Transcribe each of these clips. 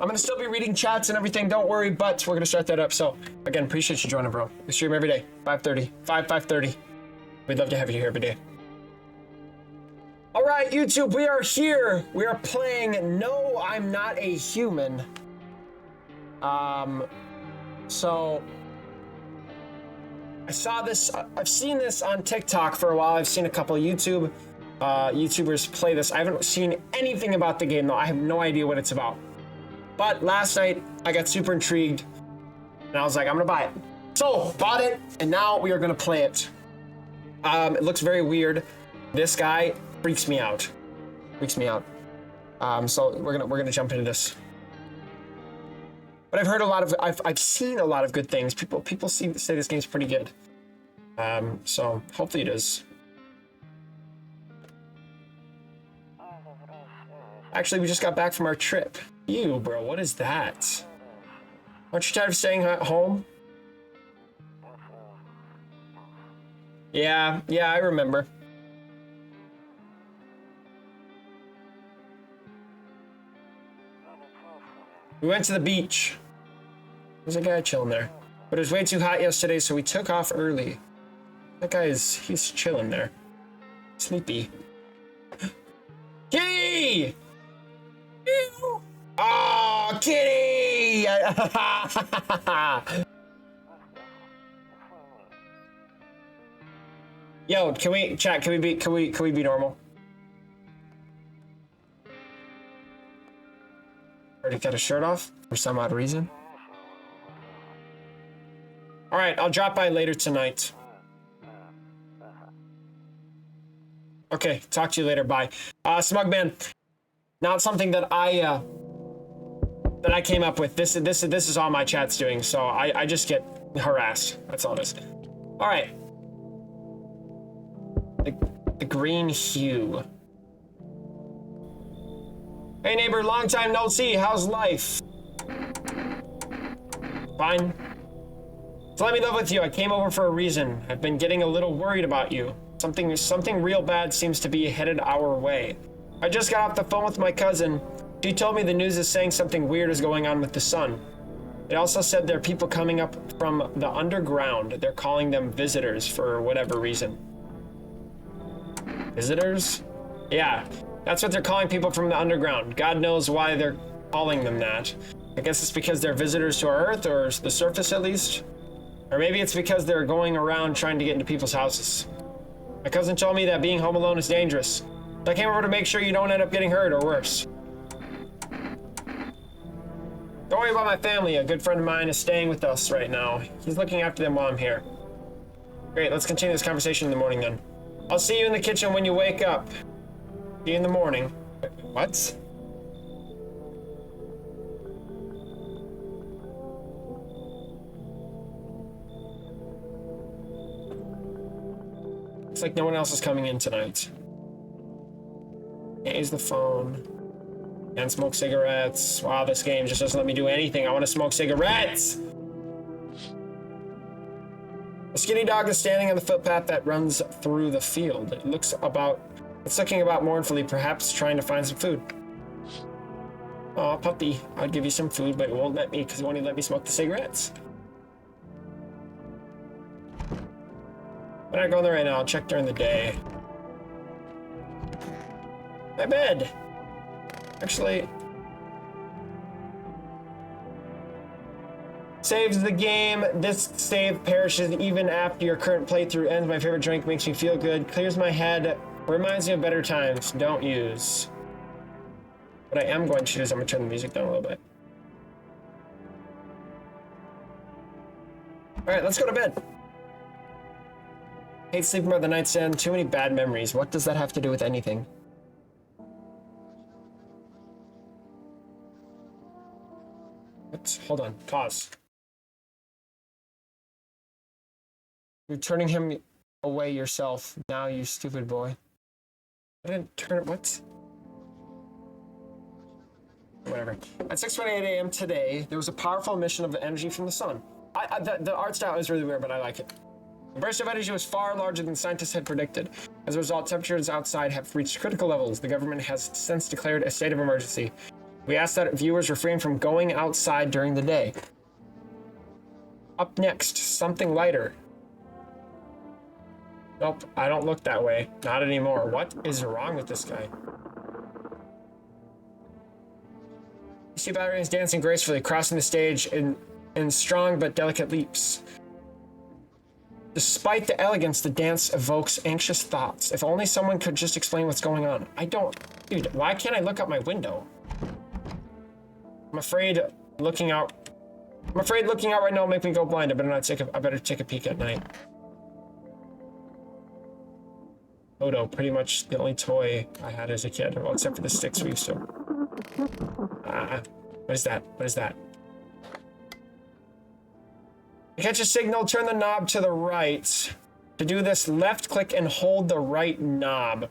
I'm gonna still be reading chats and everything, don't worry, but we're gonna start that up. So again, appreciate you joining, bro. We stream every day, 5:30, 5:30. We'd love to have you here every day. All right, YouTube, we are here. We are playing No, I'm Not a Human. So I saw this, I've seen this on TikTok for a while. I've seen a couple of YouTubers play this. I haven't seen anything about the game though. I have no idea what it's about. But last night I got super intrigued and I was like, I'm gonna buy it. So bought it and now we are gonna play it. It looks very weird. This guy freaks me out. So we're gonna jump into this. But I've heard a lot of, I've seen a lot of good things. People say this game's pretty good. So hopefully it is. Actually, we just got back from our trip. Ew, bro, what is that? Aren't you tired of staying at home? Yeah, I remember. We went to the beach. There's a guy chilling there. But it was way too hot yesterday, so we took off early. That guy he's chilling there. Sleepy. Kitty! Oh, kitty! Yo, can we be normal? Already got a shirt off for some odd reason. All right, I'll drop by later tonight. Okay, talk to you later. Bye. Smugman, not something that I came up with. This is all my chat's doing, so I just get harassed. That's all it is. All right. The green hue. Hey neighbor, long time no see. How's life? Fine. So let me live with you. I came over for a reason. I've been getting a little worried about you. Something real bad seems to be headed our way. I just got off the phone with my cousin. She told me the news is saying something weird is going on with the sun. It also said there are people coming up from the underground. They're calling them visitors for whatever reason. Visitors? Yeah, that's what they're calling people from the underground. God knows why they're calling them that. I guess it's because they're visitors to our Earth, or the surface at least. Or maybe it's because they're going around trying to get into people's houses. My cousin told me that being home alone is dangerous. So I came over to make sure you don't end up getting hurt or worse. Don't worry about my family. A good friend of mine is staying with us right now. He's looking after them while I'm here. Great, let's continue this conversation in the morning then. I'll see you in the kitchen when you wake up. See you in the morning. What? Looks like no one else is coming in tonight. Can't use the phone. And smoke cigarettes. Wow, this game just doesn't let me do anything. I want to smoke cigarettes! A skinny dog is standing on the footpath that runs through the field. It's looking about mournfully, perhaps trying to find some food. Aw, puppy. I'd give you some food, but it won't let me because it won't even let me smoke the cigarettes. I'm not going there right now. I'll check during the day. My bed. Actually, saves the game. This save perishes even after your current playthrough ends. My favorite drink makes me feel good. Clears my head. Reminds me of better times. Don't use. What I am going to do is I'm going to turn the music down a little bit. Alright, let's go to bed. Hate sleeping by the nightstand. Too many bad memories. What does that have to do with anything? Hold on. Pause. You're turning him away yourself. Now, you stupid boy. I didn't turn it. What? Whatever. At 6:28 a.m. today, there was a powerful emission of the energy from the sun. The art style is really weird, but I like it. The burst of energy was far larger than scientists had predicted. As a result, temperatures outside have reached critical levels. The government has since declared a state of emergency. We ask that viewers refrain from going outside during the day. Up next, something lighter. Nope, I don't look that way. Not anymore. What is wrong with this guy? You see ballerinas dancing gracefully, crossing the stage in strong but delicate leaps. Despite the elegance, the dance evokes anxious thoughts. If only someone could just explain what's going on. I don't... Dude, why can't I look out my window? I'm afraid looking out right now will make me go blind. I better take a peek at night. Odo, pretty much the only toy I had as a kid. Well, except for the sticks we used to. What is that? What is that? To catch a signal, turn the knob to the right. To do this, left click and hold the right knob.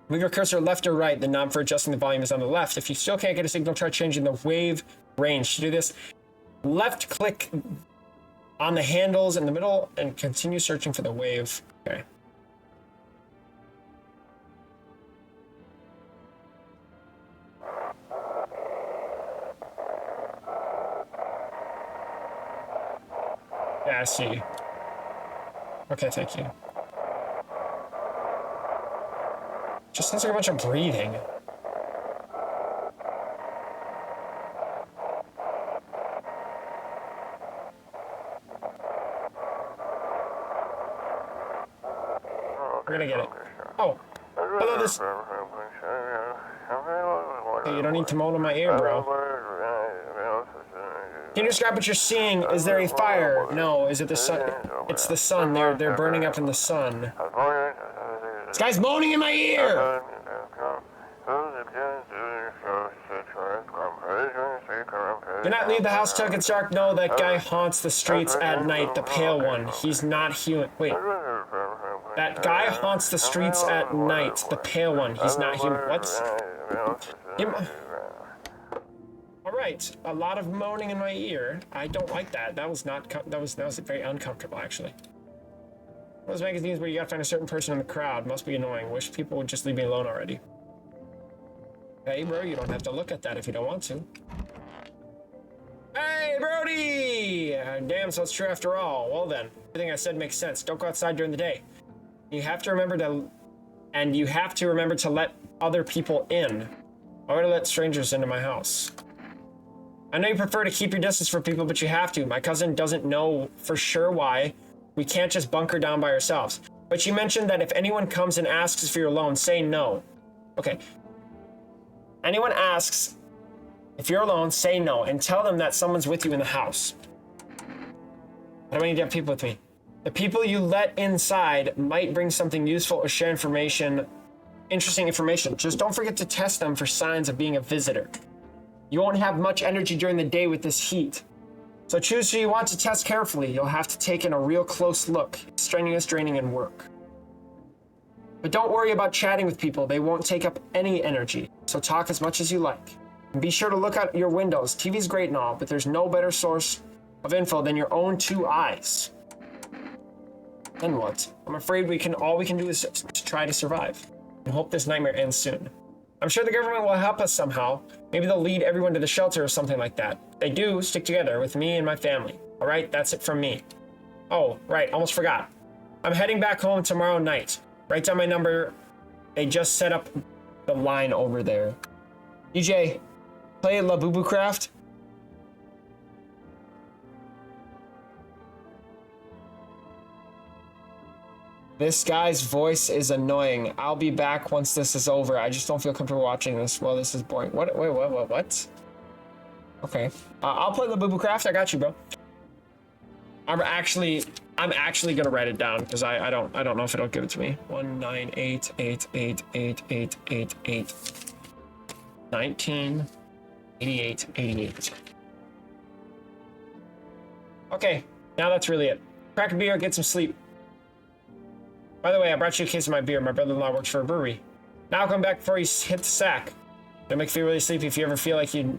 Move your cursor left or right. The knob for adjusting the volume is on the left. If you still can't get a signal, try changing the wave range. To do this, left click on the handles in the middle and continue searching for the wave. Okay. Yeah, I see. Okay, thank you. Just sounds like a bunch of breathing. We're gonna get it. Oh, hello, this. Hey, you don't need to moan in my ear, bro. Can you describe what you're seeing? Is there a fire? No. Is it the sun? It's the sun. They're burning up in the sun. This guy's moaning in my ear! Do not leave the house till it gets dark. No, that guy haunts the streets at night. The pale one. He's not human. Wait. That guy haunts the streets at night. The pale one. He's not human. What? Alright. A lot of moaning in my ear. I don't like that. That was very uncomfortable, actually. Those magazines where you gotta find a certain person in the crowd must be annoying. Wish people would just leave me alone already. Hey, bro, you don't have to look at that if you don't want to. Hey, Brody! Damn, so it's true after all. Well then, everything I said makes sense. Don't go outside during the day. You have to remember to let other people in. I want to let strangers into my house. I know you prefer to keep your distance from people, but you have to. My cousin doesn't know for sure why. We can't just bunker down by ourselves. But you mentioned that if anyone comes and asks for your loan, say no. Okay. Anyone asks if you're alone, say no, and tell them that someone's with you in the house. I don't need to have people with me. The people you let inside might bring something useful or share interesting information. Just don't forget to test them for signs of being a visitor. You won't have much energy during the day with this heat. So choose who you want to test carefully. You'll have to take in a real close look. It's strenuous, draining, and work. But don't worry about chatting with people. They won't take up any energy. So talk as much as you like. And be sure to look out your windows. TV's great and all, but there's no better source of info than your own two eyes. Then what? I'm afraid all we can do is to try to survive. And hope this nightmare ends soon. I'm sure the government will help us somehow. Maybe they'll lead everyone to the shelter or something like that. If they do, stick together with me and my family. All right, that's it from me. Oh, right, almost forgot. I'm heading back home tomorrow night. Write down my number. They just set up the line over there. DJ, play Labubu Craft. This guy's voice is annoying. I'll be back once this is over. I just don't feel comfortable watching this. Well, this is boring. What? Wait, what? Okay. I'll play the Boo Boo Craft. I got you, bro. I'm actually gonna write it down because I don't know if it'll give it to me. 198888888 198888. Okay, now that's really it. Crack a beer, get some sleep. By the way, I brought you a case of my beer. My brother-in-law works for a brewery. Now I'll come back before you hit the sack. It'll make you feel really sleepy if you ever feel like you've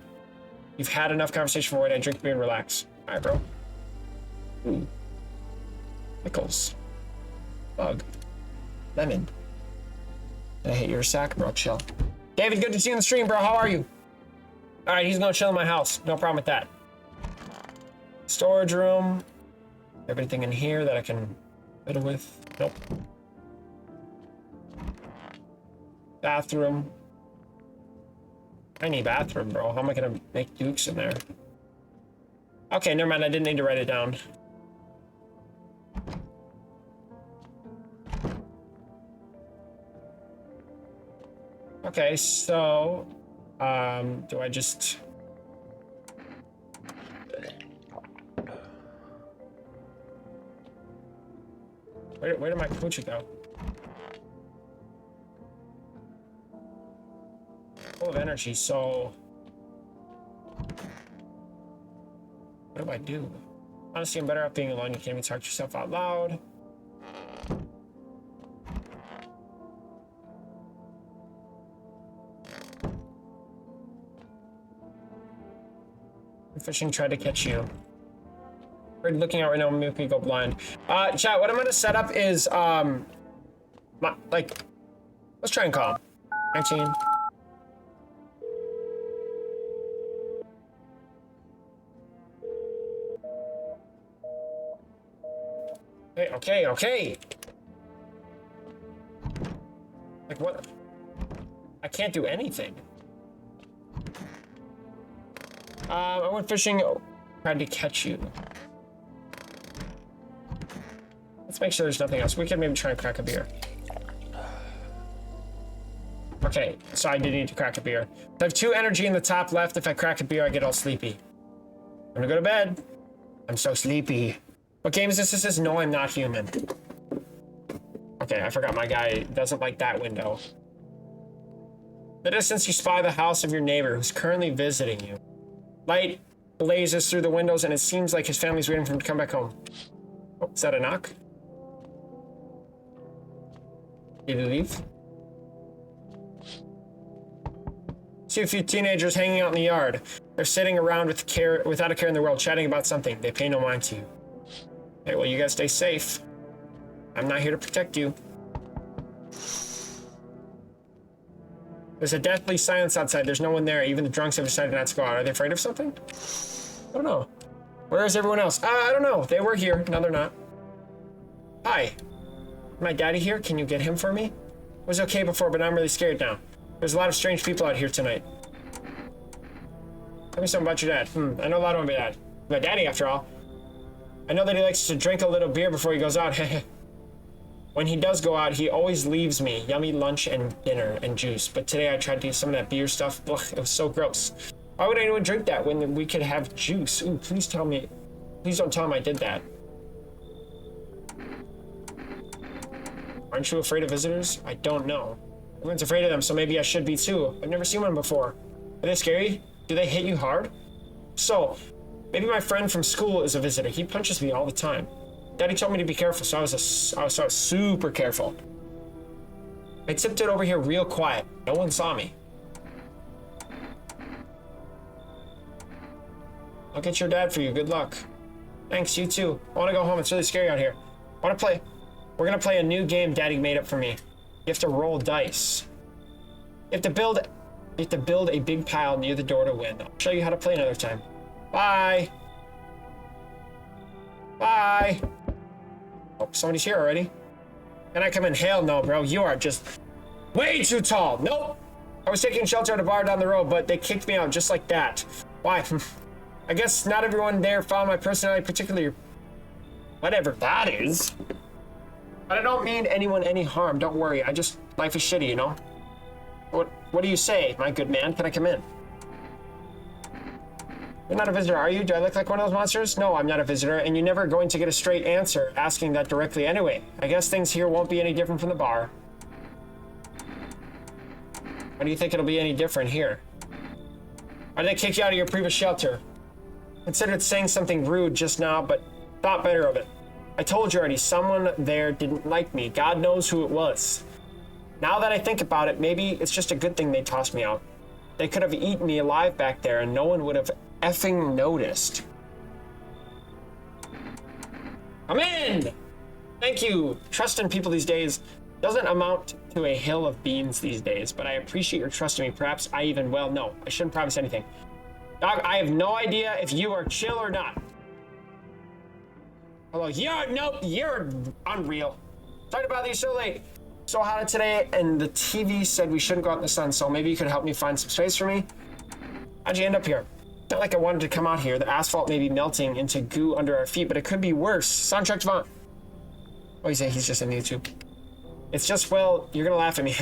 had enough conversation for a while. Drink beer and relax. All right, bro. Ooh. Pickles. Bug. Lemon. Did I hit your sack, bro? Chill. David, good to see you on the stream, bro. How are you? All right, he's gonna chill in my house. No problem with that. Storage room. Everything in here that I can fiddle with. Nope. Bathroom. Tiny bathroom, bro. How am I gonna make dukes in there? Okay, never mind. I didn't need to write it down. Okay, so do I just where did my kombucha go? Full of energy, so what do I do? Honestly, I'm better off being alone. You can't even talk to yourself out loud. Fishing tried to catch you. We're looking out right now, make me go blind. Chat, what I'm gonna set up is let's try and call him. 19. Okay. Like what? I can't do anything. I went fishing, tried to catch you. Let's make sure there's nothing else. We can maybe try and crack a beer. Okay, so I did need to crack a beer. I have 2 energy in the top left. If I crack a beer, I get all sleepy. I'm gonna go to bed. I'm so sleepy. What game is this? This is No, I'm Not Human. Okay, I forgot my guy doesn't like that window. The distance you spy the house of your neighbor who's currently visiting you. Light blazes through the windows, and it seems like his family's waiting for him to come back home. Oh, is that a knock? Did he leave? See a few teenagers hanging out in the yard. They're sitting around without a care in the world, chatting about something. They pay no mind to you. Hey, well, you guys stay safe. I'm not here to protect you. There's a deathly silence outside. There's no one there. Even the drunks have decided not to go out. Are they afraid of something? I don't know. Where is everyone else? I don't know. They were here. No, they're not. Hi. My daddy here? Can you get him for me? It was okay before, but I'm really scared now. There's a lot of strange people out here tonight. Tell me something about your dad. I know a lot about my dad. My daddy, after all. I know that he likes to drink a little beer before he goes out. When he does go out, he always leaves me yummy lunch and dinner and juice. But today I tried to do some of that beer stuff. Ugh, it was so gross. Why would anyone drink that when we could have juice? Ooh, please don't tell him I did that. Aren't you afraid of visitors? I don't know. Everyone's afraid of them, so maybe I should be too. I've never seen one before. Are they scary? Do they hit you hard? So, maybe my friend from school is a visitor. He punches me all the time. Daddy told me to be careful, so I was super careful. I tipped it over here real quiet. No one saw me. I'll get your dad for you. Good luck. Thanks, you too. I want to go home. It's really scary out here. We're gonna play a new game Daddy made up for me. You have to roll dice. You have to build a big pile near the door to win. I'll show you how to play another time. Bye. Bye. Oh, somebody's here already. Can I come in? Hell no, bro. You are just way too tall. Nope. I was taking shelter at a bar down the road, but they kicked me out just like that. Why? I guess not everyone there found my personality particularly. Whatever that is. But I don't mean anyone any harm. Don't worry. Life is shitty, you know? What do you say, my good man? Can I come in? You're not a visitor, are you? Do I look like one of those monsters? No, I'm not a visitor, and you're never going to get a straight answer asking that directly anyway. I guess things here won't be any different from the bar. Why do you think it'll be any different here? Why did they kick you out of your previous shelter? Considered saying something rude just now, but thought better of it. I told you already, someone there didn't like me. God knows who it was. Now that I think about it, maybe it's just a good thing they tossed me out. They could have eaten me alive back there, and no one would have effing noticed. I'm in! Thank you. Trust in people these days doesn't amount to a hill of beans these days, but I appreciate your trust in me. Perhaps I even, well, no, I shouldn't promise anything. Dog, I have no idea if you are chill or not. Hello, nope, you're unreal. Sorry to bother you so late. So hot today, and the TV said we shouldn't go out in the sun, so maybe you could help me find some space for me? How'd you end up here? Not like I wanted to come out here. The asphalt may be melting into goo under our feet, but it could be worse. Soundtrack Devant. Oh, he's just on YouTube. It's just, well, you're gonna laugh at me.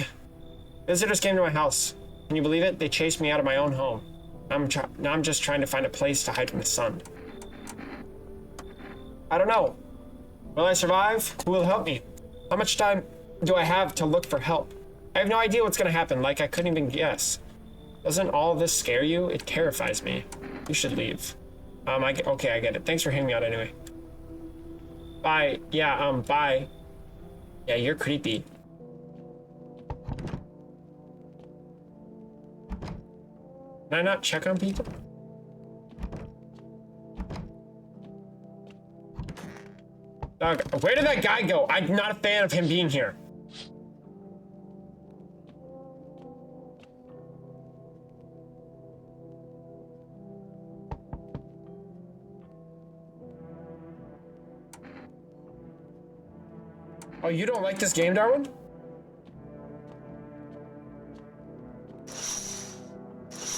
Visitors came to my house. Can you believe it? They chased me out of my own home. Now I'm just trying to find a place to hide from the sun. I don't know. Will I survive? Who will help me? How much time do I have to look for help? I have no idea what's gonna happen, like I couldn't even guess. Doesn't all this scare you? It terrifies me. You should leave. Okay, I get it. Thanks for hearing me out anyway. Bye. Yeah, bye. Yeah, you're creepy. Can I not check on people? Dog, where did that guy go? I'm not a fan of him being here. Oh, you don't like this game, Darwin?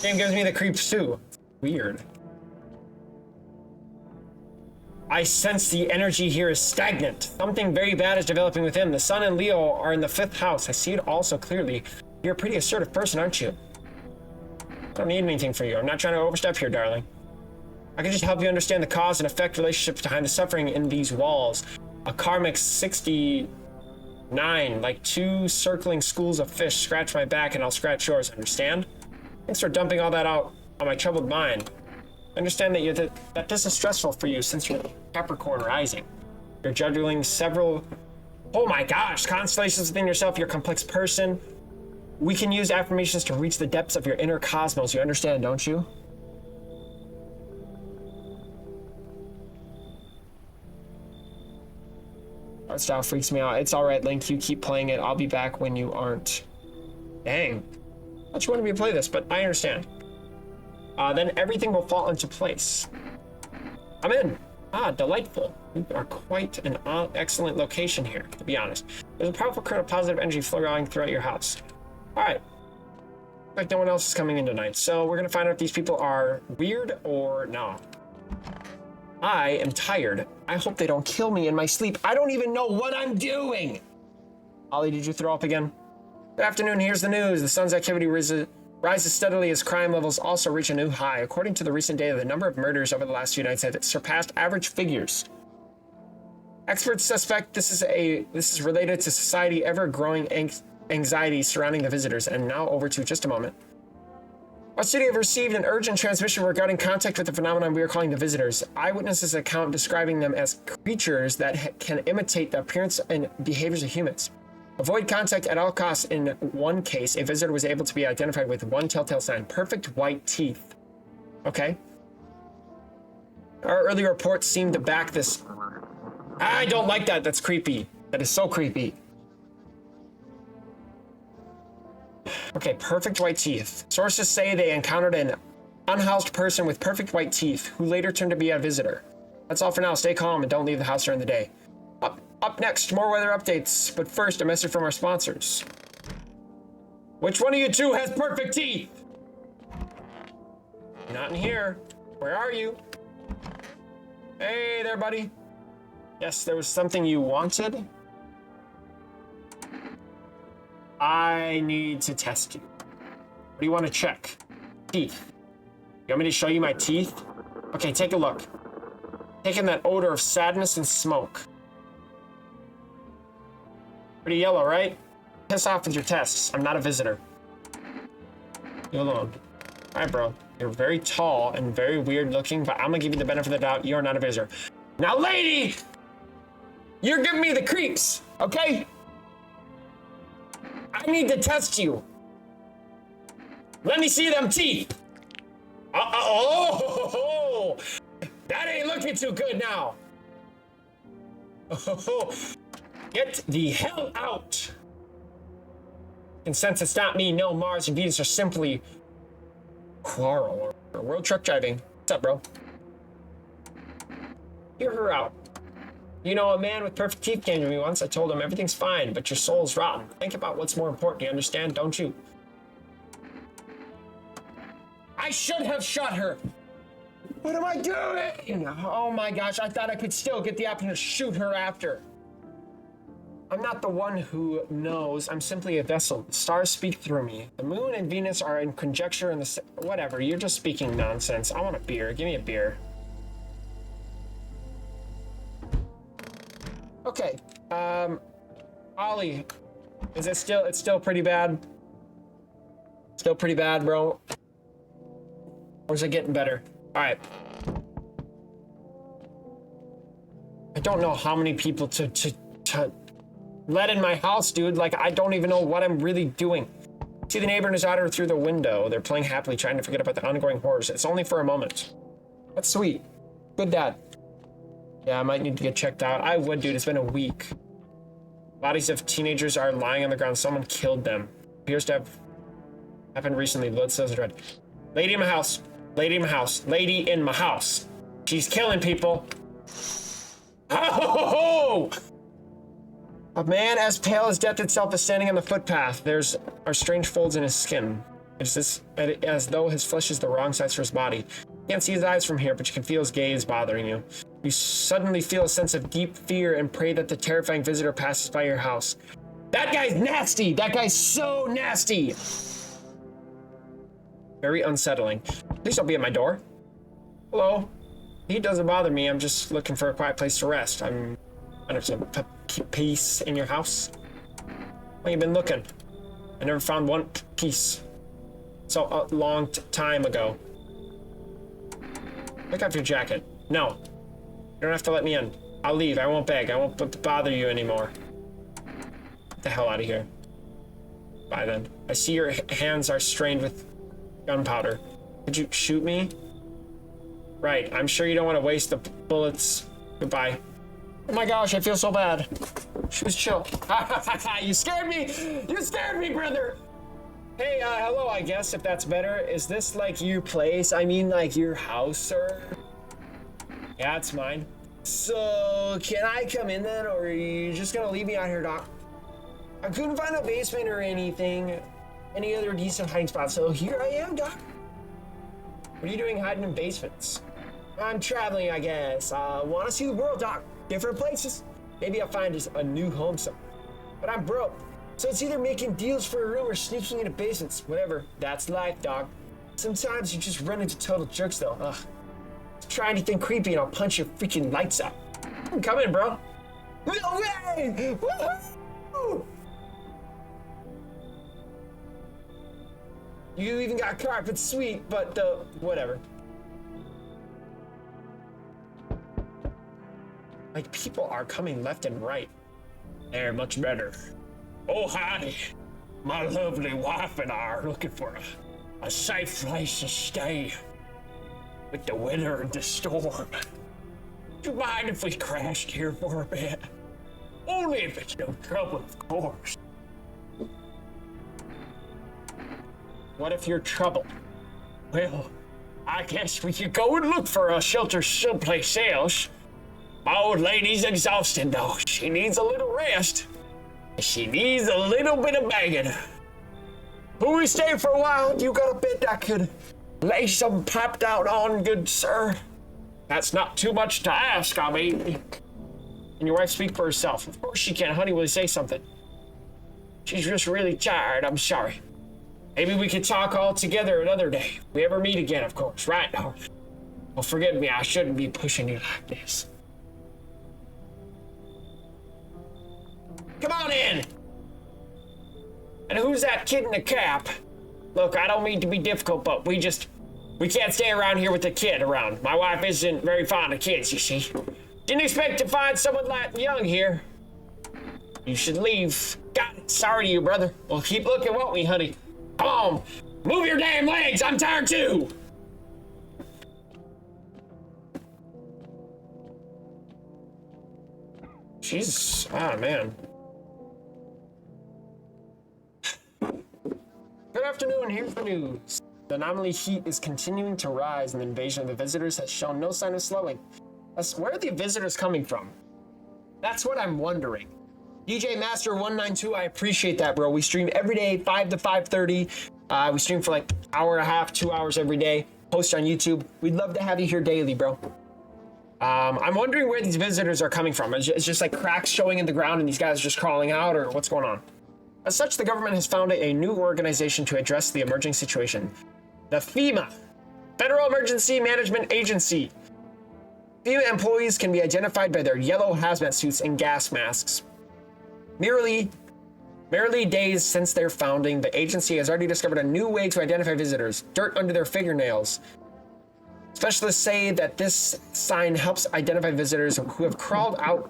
Game gives me the creeps too. Weird. I sense the energy here is stagnant. Something very bad is developing within. The sun and Leo are in the 5th house. I see it all so clearly. You're a pretty assertive person, aren't you? I don't need anything from you. I'm not trying to overstep here, darling. I can just help you understand the cause and effect relationships behind the suffering in these walls. A karmic 69, like 2 circling schools of fish. Scratch my back and I'll scratch yours, understand? Thanks for dumping all that out on my troubled mind. I understand that this is stressful for you since you're Capricorn rising. You're juggling several, oh my gosh, constellations within yourself. You're a complex person. We can use affirmations to reach the depths of your inner cosmos. You understand, don't you? Art style freaks me out. It's all right, Link. You keep playing it. I'll be back when you aren't. Dang. I thought you wanted me to play this, but I understand. Then everything will fall into place. I'm in. Ah, delightful. You are quite an excellent location here, to be honest. There's a powerful current of positive energy flowing throughout your house. All right. Like no one else is coming in tonight, so we're gonna find out if these people are weird or not. I am tired. I hope they don't kill me in my sleep. I don't even know what I'm doing. Ollie, did you throw up again? Good afternoon, here's the news. The sun's activity rises steadily as crime levels also reach a new high. According to the recent data, the number of murders over the last few nights has surpassed average figures. Experts suspect this is related to society ever-growing anxiety surrounding the visitors. And now over to just a moment. Our city have received an urgent transmission regarding contact with the phenomenon we are calling the visitors. Eyewitnesses account describing them as creatures that can imitate the appearance and behaviors of humans. Avoid contact at all costs. In one case, a visitor was able to be identified with one telltale sign: perfect white teeth. Okay. Our early reports seem to back this. I don't like that. That's creepy. That is so creepy. Okay, perfect white teeth. Sources say they encountered an unhoused person with perfect white teeth who later turned to be a visitor. That's all for now. Stay calm and don't leave the house during the day. Up next, more weather updates, but first, a message from our sponsors. Which one of you two has perfect teeth? Not in here. Where are you? Hey there, buddy. Yes, there was something you wanted. I need to test you. What do you want to check? Teeth. You want me to show you my teeth? Okay, take a look. Taking that odor of sadness and smoke. Pretty yellow, right? Piss off with your tests. I'm not a visitor. You alone. Alright, bro. You're very tall and very weird looking, but I'm gonna give you the benefit of the doubt. You're not a visitor. Now, lady! You're giving me the creeps, okay? I need to test you. Let me see them teeth. Oh, that ain't looking too good now. Oh, get the hell out. And since it's not me, no, Mars and Venus are simply quarrel or world truck driving. What's up, bro? Hear her out. You know, a man with perfect teeth came to me once. I told him everything's fine, but your soul's rotten. Think about what's more important. You understand, don't you? I should have shot her. What am I doing? Oh my gosh, I thought I could still get the option to shoot her after. I'm not the one who knows. I'm simply a vessel. The stars speak through me. The moon and Venus are in conjecture in the... Whatever, you're just speaking nonsense. I want a beer. Give me a beer. Okay, Ollie, is it still, it's still pretty bad? Still pretty bad, bro? Or is it getting better? All right. I don't know how many people to let in my house, dude. Like, I don't even know what I'm really doing. See the neighbor and his daughter through the window. They're playing happily, trying to forget about the ongoing horrors. It's only for a moment. That's sweet. Good dad. Yeah, I might need to get checked out. I would, dude. It's been a week. Bodies of teenagers are lying on the ground. Someone killed them. Appears to have happened recently. Blood cells are red. Lady in my house. Lady in my house. Lady in my house. She's killing people. Oh! A man as pale as death itself is standing on the footpath. There are strange folds in his skin. It's as though his flesh is the wrong size for his body. You can't see his eyes from here, but you can feel his gaze bothering you. You suddenly feel a sense of deep fear and pray that the terrifying visitor passes by your house. That guy's nasty! That guy's so nasty! Very unsettling. Please don't be at my door. Hello? He doesn't bother me. I'm just looking for a quiet place to rest. I'm under some peace in your house. Well, you've been looking. I never found one piece. So a long time ago. Pick up your jacket. No. You don't have to let me in. I'll leave. I won't beg. I won't bother you anymore. Get the hell out of here. Bye then. I see your hands are strained with gunpowder. Could you shoot me? Right. I'm sure you don't want to waste the bullets. Goodbye. Oh my gosh, I feel so bad. She was chill. You scared me! You scared me, brother! Hey, hello, I guess, if that's better. Is this, like, your place? I mean, like, your house, sir? Yeah, it's mine. So, can I come in then, or are you just gonna leave me out here, Doc? I couldn't find a basement or anything. Any other decent hiding spots, so here I am, Doc. What are you doing hiding in basements? I'm traveling, I guess. Wanna see the world, Doc? Different places. Maybe I'll find a new home somewhere. But I'm broke. So it's either making deals for a room or sneaking into basements. Whatever. That's life, dog. Sometimes you just run into total jerks, though. Ugh. Try anything creepy and I'll punch your freaking lights out. Come in, bro. No way! Woohoo! You even got carpet, sweet, but whatever. Like, people are coming left and right. They're much better. Oh, honey, my lovely wife and I are looking for a safe place to stay with the winter and the storm. Do you mind if we crashed here for a bit? Only if it's no trouble, of course. What if you're trouble? Well, I guess we could go and look for a shelter someplace else. My old lady's exhausted, though. She needs a little rest. She needs a little bit of banging. Will we stay for a while? You got a bed I could lay some piped out on, good sir? That's not too much to ask, I mean. Can your wife speak for herself? Of course she can. Honey, will you say something? She's just really tired. I'm sorry. Maybe we could talk all together another day. If we ever meet again, of course. Right now. Well, forgive me. I shouldn't be pushing you like this. Come on in! And who's that kid in the cap? Look, I don't mean to be difficult, but we can't stay around here with the kid around. My wife isn't very fond of kids, you see. Didn't expect to find someone that young here. You should leave. God, sorry to you, brother. We'll keep looking, won't we, honey? Come on, move your damn legs, I'm tired too! Jesus, man. Good afternoon, here's the news. The anomaly heat is continuing to rise, and the invasion of the visitors has shown no sign of slowing. Where are the visitors coming from? That's what I'm wondering. DJ Master 192, I appreciate that, bro. We stream every day, 5 to 5:30. We stream for like an hour and a half, 2 hours every day. Post on YouTube. We'd love to have you here daily, bro. I'm wondering where these visitors are coming from. It's just like cracks showing in the ground and these guys are just crawling out, or what's going on? As such, the government has founded a new organization to address the emerging situation. The FEMA, Federal Emergency Management Agency. FEMA employees can be identified by their yellow hazmat suits and gas masks. Merely days since their founding, the agency has already discovered a new way to identify visitors: dirt under their fingernails. Specialists say that this sign helps identify visitors who have crawled out.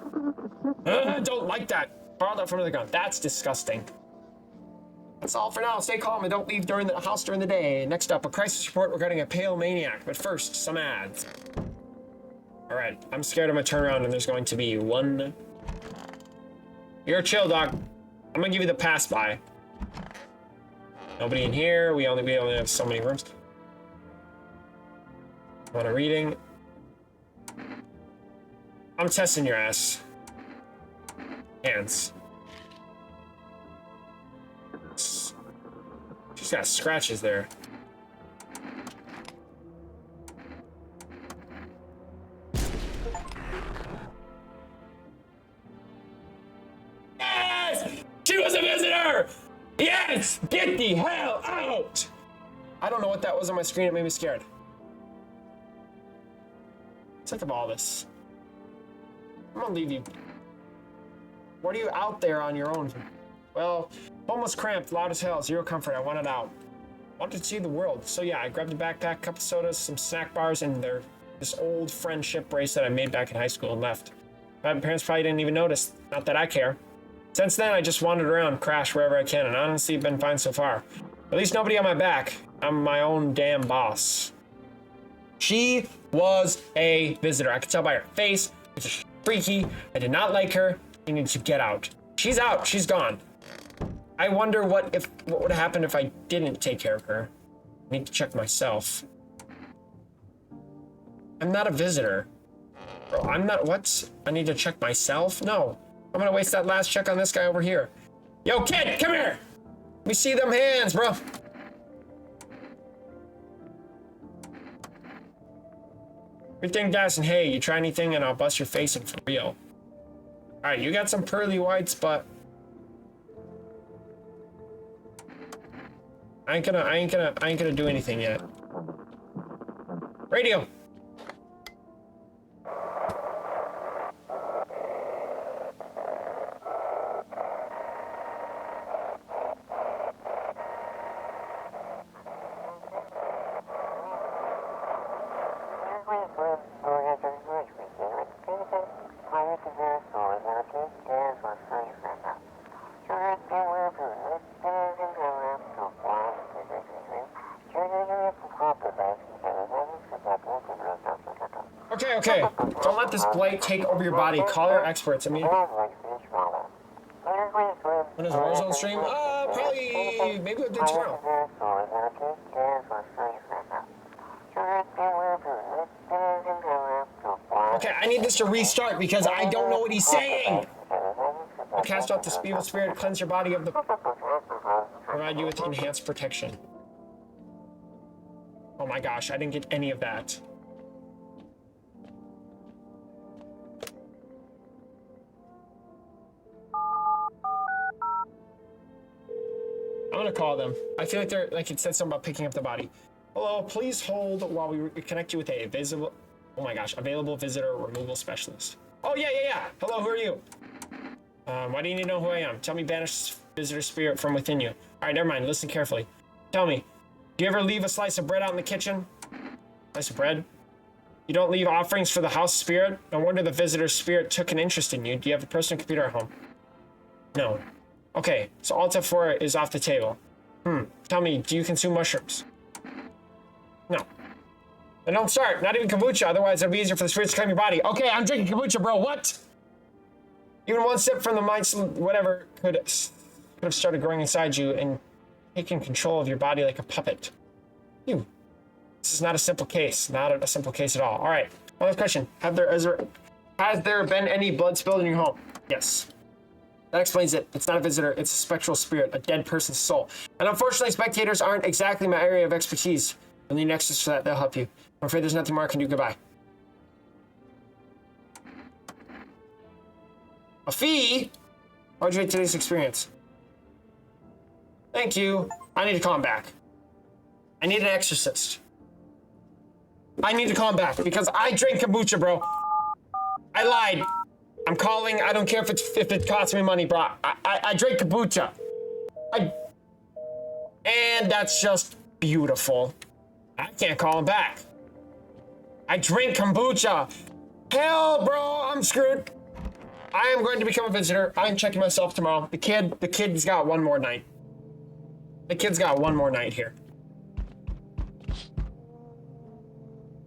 Don't like that. Crawled out from the ground. That's disgusting. That's all for now. Stay calm and don't leave during the house during the day. Next up, a crisis report regarding a pale maniac. But first, some ads. All right, I'm scared I'm gonna turn around and there's going to be one. You're chill, dog. I'm gonna give you the pass by. Nobody in here. We only have so many rooms. Want a reading? I'm testing your ass. Hands. She's got scratches there. Yes! She was a visitor! Yes! Get the hell out! I don't know what that was on my screen. It made me scared. Sick of all this. I'm gonna leave you. What are you out there on your own? Well, almost cramped, loud as hell, zero comfort. I wanted out. Wanted to see the world. So yeah, I grabbed a backpack, cup of sodas, some snack bars, and this old friendship bracelet I made back in high school and left. My parents probably didn't even notice. Not that I care. Since then, I just wandered around, crashed wherever I can, and honestly been fine so far. At least nobody on my back. I'm my own damn boss. She was a visitor. I could tell by her face. It's freaky. I did not like her. She needs to get out. She's out. She's gone. I wonder what would happen if I didn't take care of her. I need to check myself. I'm not a visitor. Bro, I'm not, what? I need to check myself? No. I'm gonna waste that last check on this guy over here. Yo, kid, come here! Let me see them hands, bro. Everything gas and hey, you try anything and I'll bust your face in for real. Alright, you got some pearly whites, but I ain't gonna do anything yet. Radio. Okay. Don't let this blight take over your body. Call your experts. I mean, when is Warzone stream? Probably, maybe we'll do tomorrow. Okay, I need this to restart because I don't know what he's saying. I'll cast out the evil spirit, cleanse your body of the... Provide you with enhanced protection. Oh my gosh, I didn't get any of that. I'm gonna call them. I feel like they're like it said something about picking up the body. Hello, please hold while we connect you with a visible. Oh my gosh, available visitor removal specialist. Oh yeah. Hello, who are you? Why do you need to know who I am? Tell me, banish visitor spirit from within you. All right, never mind. Listen carefully. Tell me, do you ever leave a slice of bread out in the kitchen? Slice of bread? You don't leave offerings for the house spirit? No wonder the visitor spirit took an interest in you. Do you have a personal computer at home? No. Okay, so Alt F4 is off the table. Tell me, do you consume mushrooms? No. Then don't start. Not even kombucha, otherwise it'll be easier for the spirits to claim your body. Okay, I'm drinking kombucha, bro. What? Even one sip from the mind, whatever, could have started growing inside you and taking control of your body like a puppet. Phew. This is not a simple case. Not a simple case at all. All right. One last question. Has there been any blood spilled in your home? Yes. That explains it. It's not a visitor. It's a spectral spirit, a dead person's soul. And unfortunately, spectators aren't exactly my area of expertise. When the nexus for that, they'll help you. I'm afraid there's nothing more I can do. Goodbye. A fee? How'd you rate today's experience? Thank you. I need to call him back. I need an exorcist. I need to call him back because I drink kombucha, bro. I lied. I'm calling. I don't care if it costs me money, bro. I drink kombucha. And that's just beautiful. I can't call him back. I drink kombucha. Hell, bro, I'm screwed. I am going to become a visitor. I'm checking myself tomorrow. The kid's got one more night. The kid's got one more night here.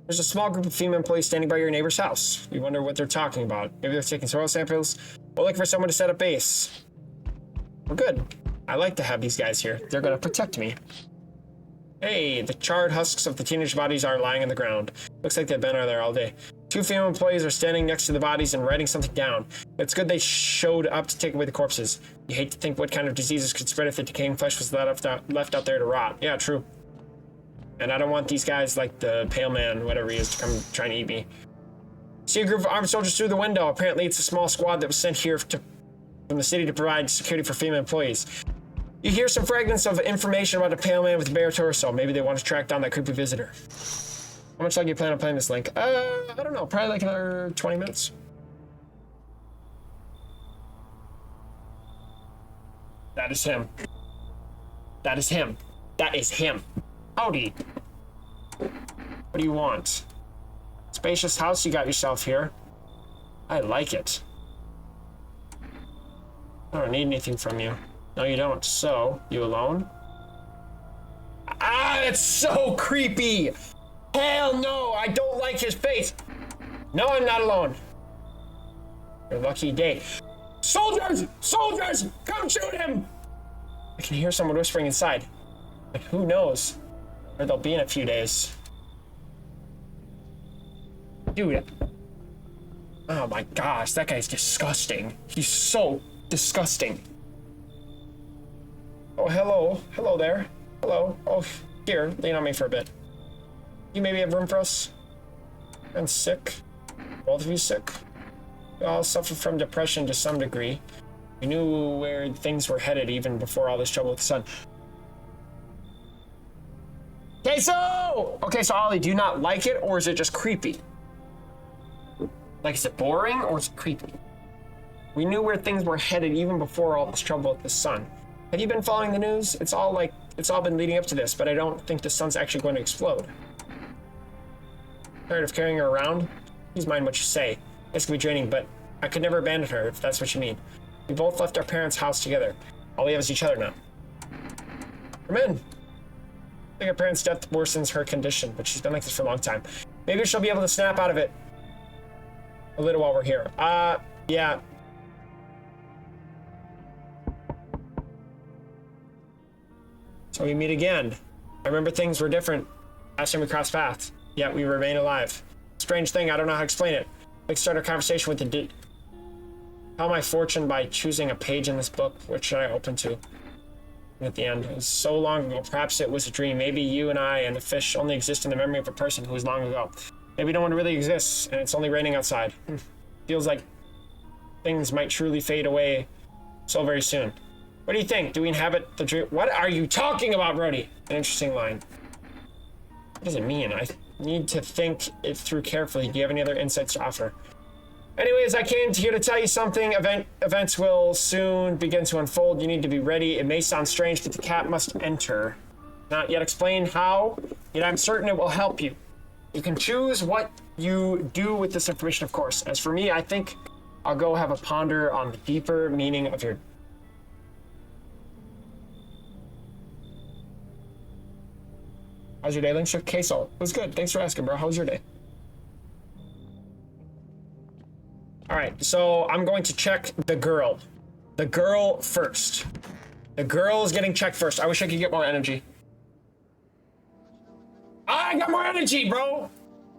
There's a small group of female employees standing by your neighbor's house. You wonder what they're talking about. Maybe they're taking soil samples or looking for someone to set up base. Well, good. I like to have these guys here. They're going to protect me. Hey, the charred husks of the teenage bodies are lying on the ground. Looks like they've been there all day. 2 female employees are standing next to the bodies and writing something down. It's good they showed up to take away the corpses. You hate to think what kind of diseases could spread if the decaying flesh was left out there to rot. Yeah, true. And I don't want these guys like the Pale Man, whatever he is, to come trying to eat me. See a group of armed soldiers through the window. Apparently it's a small squad that was sent here from the city to provide security for female employees. You hear some fragments of information about a Pale Man with a bare torso. Maybe they want to track down that creepy visitor. How much long do you plan on playing this, Link? I don't know. Probably like another 20 minutes. That is him. That is him. That is him. Howdy. What do you want? Spacious house you got yourself here. I like it. I don't need anything from you. No, you don't. So, you alone? Ah, it's so creepy! Hell no, I don't like his face. No, I'm not alone. Your lucky day. Soldiers! Soldiers! Come shoot him! I can hear someone whispering inside. But who knows where they'll be in a few days. Dude. Oh my gosh, that guy's disgusting. He's so disgusting. Oh, hello. Hello there. Hello. Oh, here, lean on me for a bit. You maybe have room for us? I'm sick. Both of you sick? We all suffer from depression to some degree. We knew where things were headed even before all this trouble with the sun. Queso! Okay, so Ollie, do you not like it, or is it just creepy? Like, is it boring, or is it creepy? We knew where things were headed even before all this trouble with the sun. Have you been following the news? It's all been leading up to this, but I don't think the sun's actually going to explode. Tired of carrying her around? Please mind what you say. This can be draining, but I could never abandon her, if that's what you mean. We both left our parents' house together. All we have is each other now. Come in. I think our parents' death worsens her condition, but she's been like this for a long time. Maybe she'll be able to snap out of it a little while we're here. Yeah. So we meet again. I remember things were different last time we crossed paths. Yet we remain alive. Strange thing, I don't know how to explain it. Let's start a conversation with the Tell my fortune by choosing a page in this book. Which should I open to? And at the end, it was so long ago. Perhaps it was a dream. Maybe you and I and the fish only exist in the memory of a person who was long ago. Maybe no one really exists, and it's only raining outside. Feels like things might truly fade away so very soon. What do you think? Do we inhabit the dream? What are you talking about, Brody? An interesting line. What does it mean? I need to think it through carefully. Do you have any other insights to offer? Anyways, I came here to tell you something. Events will soon begin to unfold. You need to be ready. It may sound strange, but the cat must enter. Not yet explain how, yet I'm certain it will help you. You can choose what you do with this information, of course. As for me, I think I'll go have a ponder on the deeper meaning of your... How's your day, Link? Queso. It was good. Thanks for asking, bro. How was your day? All right, so I'm going to check the girl. The girl first. The girl is getting checked first. I wish I could get more energy. strategy, bro.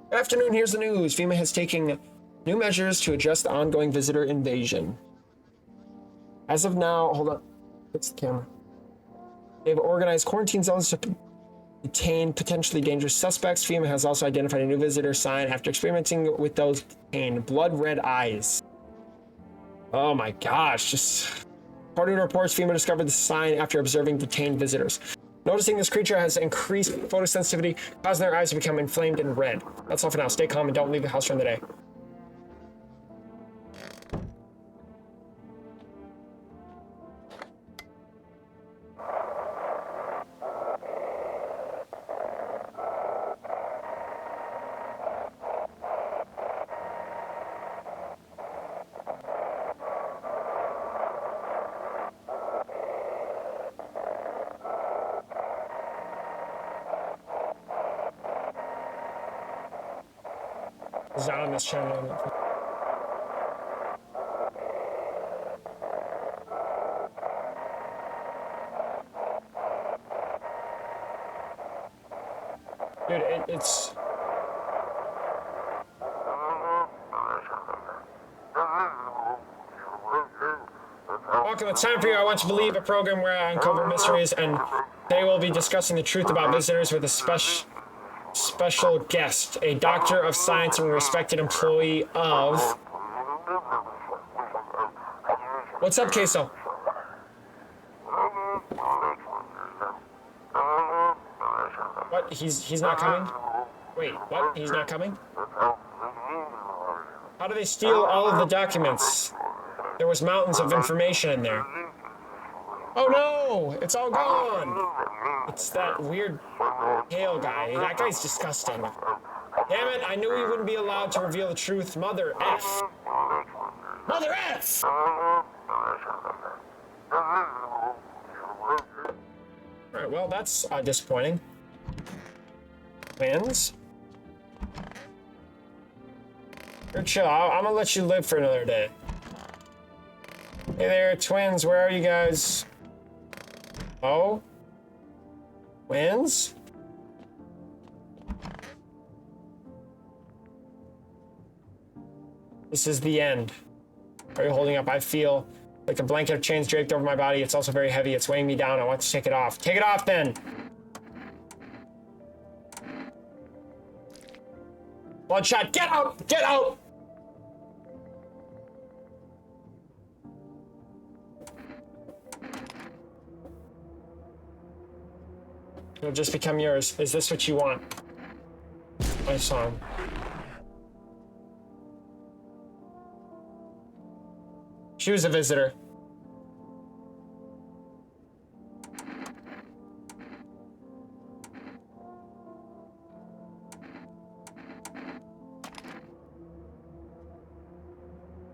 Good afternoon, here's the news. FEMA has taken new measures to address the ongoing visitor invasion. As of now, hold on. Fix the camera. They've organized quarantine zones to detain potentially dangerous suspects. FEMA has also identified a new visitor sign after experimenting with those detained. Blood red eyes. Oh my gosh. Just according to reports, FEMA discovered the sign after observing detained visitors. Noticing this creature has increased photosensitivity, causing their eyes to become inflamed and red. That's all for now. Stay calm and don't leave the house during the day. Is that on this channel? Dude, it's... Welcome, it's time for you. I Want to Believe, a program where I uncover mysteries, and they will be discussing the truth about visitors with a special guest, a doctor of science and respected employee of... What's up, Queso? What? He's not coming? Wait, what? He's not coming? How do they steal all of the documents? There was mountains of information in there. Oh no! It's all gone! It's that weird Hale guy. That guy's disgusting. Damn it, I knew he wouldn't be allowed to reveal the truth. Mother F. Mother F! Alright, well, that's disappointing. Twins? You're chill. I'm gonna let you live for another day. Hey there, twins. Where are you guys? Oh? Twins? This is the end. Are you holding up? I feel like a blanket of chains draped over my body. It's also very heavy. It's weighing me down. I want to take it off. Take it off, then! Bloodshot, get out! Get out! It'll just become yours. Is this what you want? My song. She was a visitor.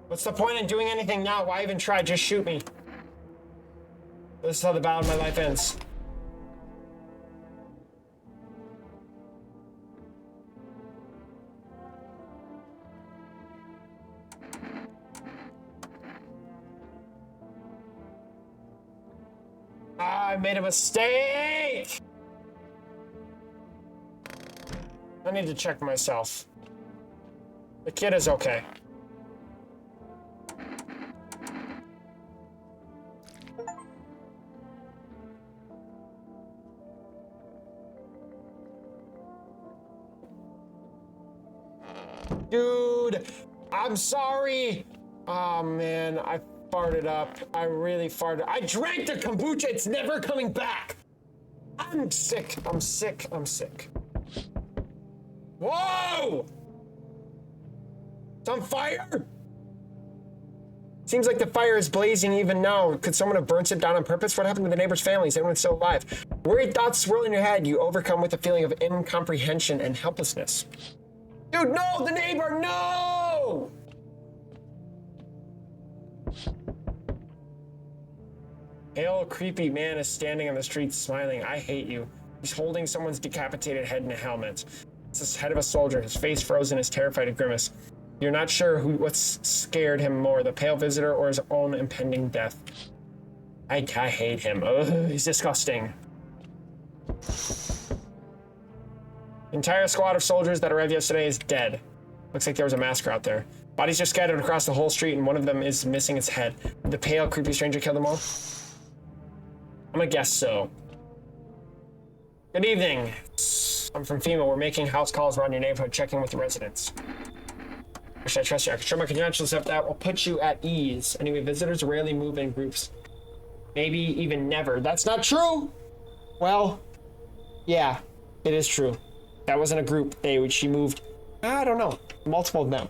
What's the point in doing anything now? Why even try? Just shoot me. This is how the battle of my life ends. I made a mistake! I need to check myself. The kid is okay. Dude, I'm sorry. Oh man, I farted up. I really farted. I drank the kombucha. It's never coming back. I'm sick. I'm sick. I'm sick. Whoa! It's on fire? Seems like the fire is blazing even now. Could someone have burnt it down on purpose? What happened to the neighbors' families? Everyone's still alive. Worried thoughts swirl in your head. You overcome with a feeling of incomprehension and helplessness. Dude, no! The neighbor, no! Pale, creepy man is standing on the street smiling. I hate you. He's holding someone's decapitated head in a helmet. It's the head of a soldier, his face frozen, his terrified grimace. You're not sure what's scared him more, the pale visitor or his own impending death. I hate him. Ugh, he's disgusting. The entire squad of soldiers that arrived yesterday is dead. Looks like there was a massacre out there. Bodies are scattered across the whole street, and one of them is missing its head. Did the pale, creepy stranger kill them all? I'm gonna guess so. Good evening. I'm from FEMA. We're making house calls around your neighborhood, checking with the residents. Should I trust you? I can show my credentials if that will put you at ease. Anyway, visitors rarely move in groups. Maybe even never. That's not true! Well, yeah, it is true. That wasn't a group. She moved, I don't know, multiple of them.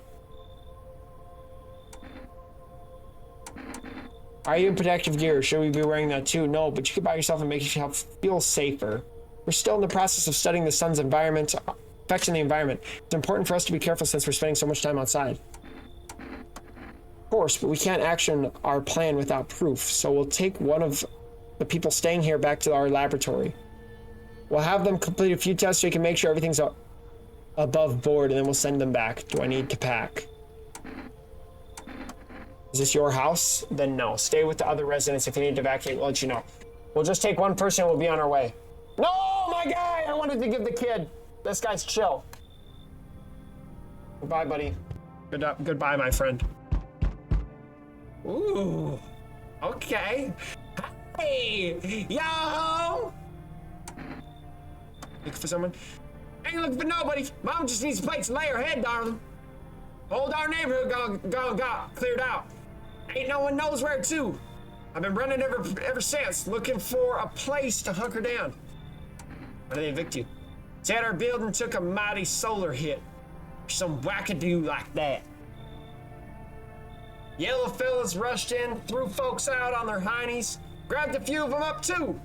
Are you in protective gear? Should we be wearing that too? No, but you can buy yourself and make yourself feel safer. We're still in the process of studying the sun's environment, effects on the environment. It's important for us to be careful since we're spending so much time outside. Of course, but we can't action our plan without proof, so we'll take one of the people staying here back to our laboratory. We'll have them complete a few tests so we can make sure everything's above board, and then we'll send them back. Do I need to pack? Is this your house? Then no. Stay with the other residents. If you need to evacuate, we'll let you know. We'll just take one person and we'll be on our way. No, my guy! I wanted to give the kid. This guy's chill. Goodbye, buddy. Goodbye, my friend. Ooh. Okay. Hey! Yo! Looking for someone? Ain't looking for nobody. Mom just needs a place to lay her head, darling. Whole darn neighborhood got cleared out. Ain't no one knows where to. I've been running ever since, looking for a place to hunker down. Why did they evict you? Said our building took a mighty solar hit. Some wackadoo like that. Yellow fellas rushed in, threw folks out on their heinies, grabbed a few of them up too.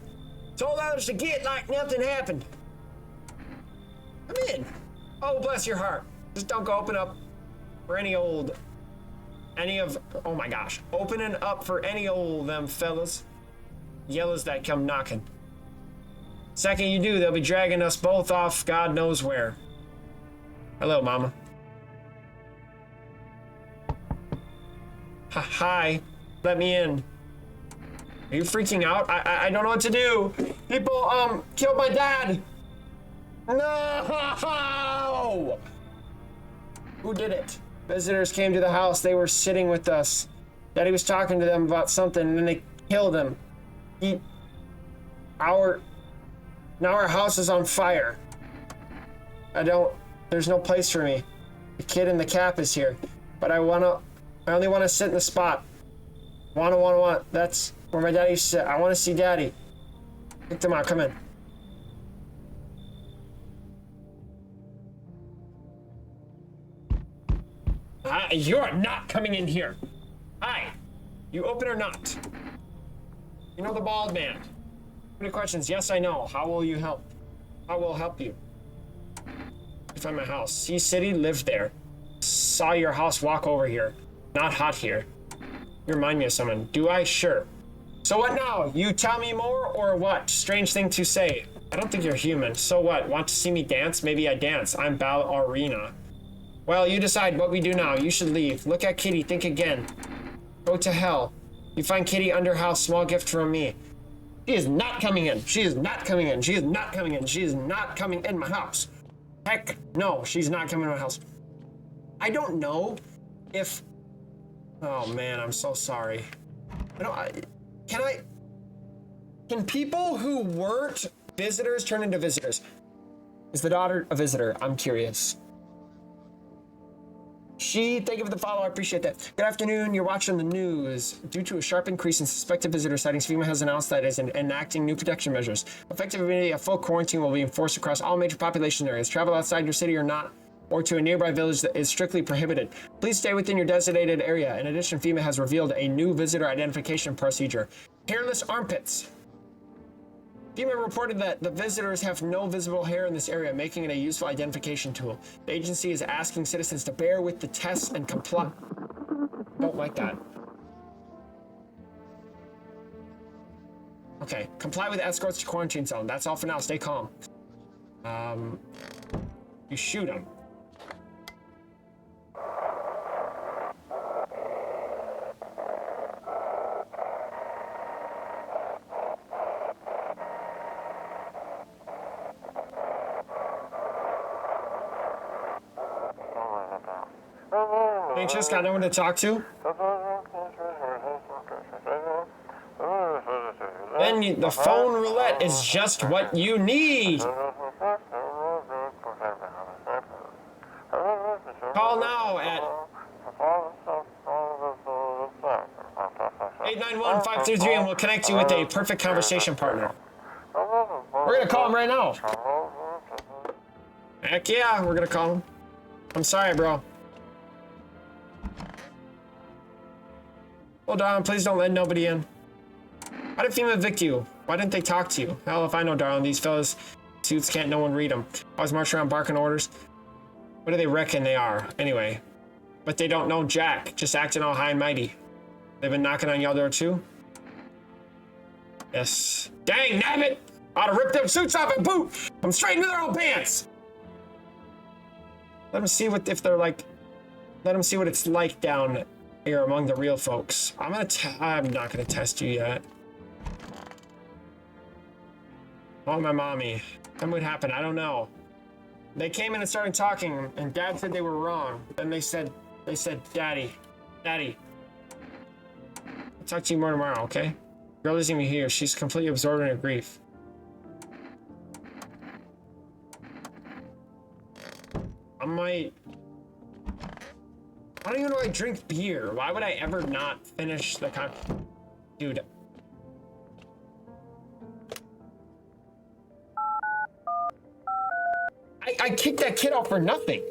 Told others to get like nothing happened. Come in. Oh, bless your heart. Just don't go open up for oh my gosh, opening up for any old them fellas. Yellows that come knocking. Second you do, they'll be dragging us both off God knows where. Hello, mama. Hi, let me in. Are you freaking out? I don't know what to do. People, killed my dad. No! Who did it? Visitors came to the house. They were sitting with us. Daddy was talking to them about something, and then they killed him. Now our house is on fire. There's no place for me. The kid in the cap is here, but I only want to sit in the spot. That's where my daddy used to sit. I want to see daddy. Pick them out, come in. You're not coming in here. Hi. You open or not? You know the bald man. Any questions? Yes, I know. How will you help? I will help you. Find my house. Sea City lived there. Saw your house walk over here. Not hot here. You remind me of someone. Do I? Sure. So what now? You tell me more or what? Strange thing to say. I don't think you're human. So what? Want to see me dance? Maybe I dance. I'm ballerina. Well, you decide what we do now. You should leave. Look at Kitty. Think again. Go to hell. You find Kitty under house. Small gift from me. She is not coming in. She is not coming in. She is not coming in. She is not coming in my house. Heck no, she's not coming to my house. I don't know if... Oh man, I'm so sorry. Can people who weren't visitors turn into visitors? Is the daughter a visitor? I'm curious. Thank you for the follow, I appreciate that. Good afternoon, you're watching the news. Due to a sharp increase in suspected visitor sightings, FEMA has announced that it is enacting new protection measures. Effective immediately, a full quarantine will be enforced across all major population areas. Travel outside your city or to a nearby village that is strictly prohibited. Please stay within your designated area. In addition, FEMA has revealed a new visitor identification procedure. Hairless armpits. FEMA reported that the visitors have no visible hair in this area, making it a useful identification tool. The agency is asking citizens to bear with the tests and comply. Don't like that. Okay, comply with escorts to quarantine zone. That's all for now. Stay calm. You shoot him. Anxious, got no one to talk to? Then the phone roulette is just what you need. Call now at 891-533 and we'll connect you with a perfect conversation partner. We're gonna call him right now. Heck yeah, we're gonna call him. I'm sorry, bro. Hold on, please don't let nobody in. Why did FEMA evict you? Why didn't they talk to you? Hell if I know, darling. These fellas suits can't no one read them. Always march around barking orders. What do they reckon they are, anyway? But they don't know jack, just acting all high and mighty. They've been knocking on your door too? Yes. Dang, nabbit! Ought to rip them suits off and boot them straight into their own pants! Let them see what if they're like. Let them see what it's like down here among the real folks. I'm not gonna test you yet. Oh, my mommy. Then what happened? I don't know. They came in and started talking, and Dad said they were wrong. Then they said, Daddy. I'll talk to you more tomorrow, okay? Girl isn't even here. She's completely absorbed in her grief. I might... I don't even know I drink beer. Why would I ever not finish the Dude. I kicked that kid off for nothing.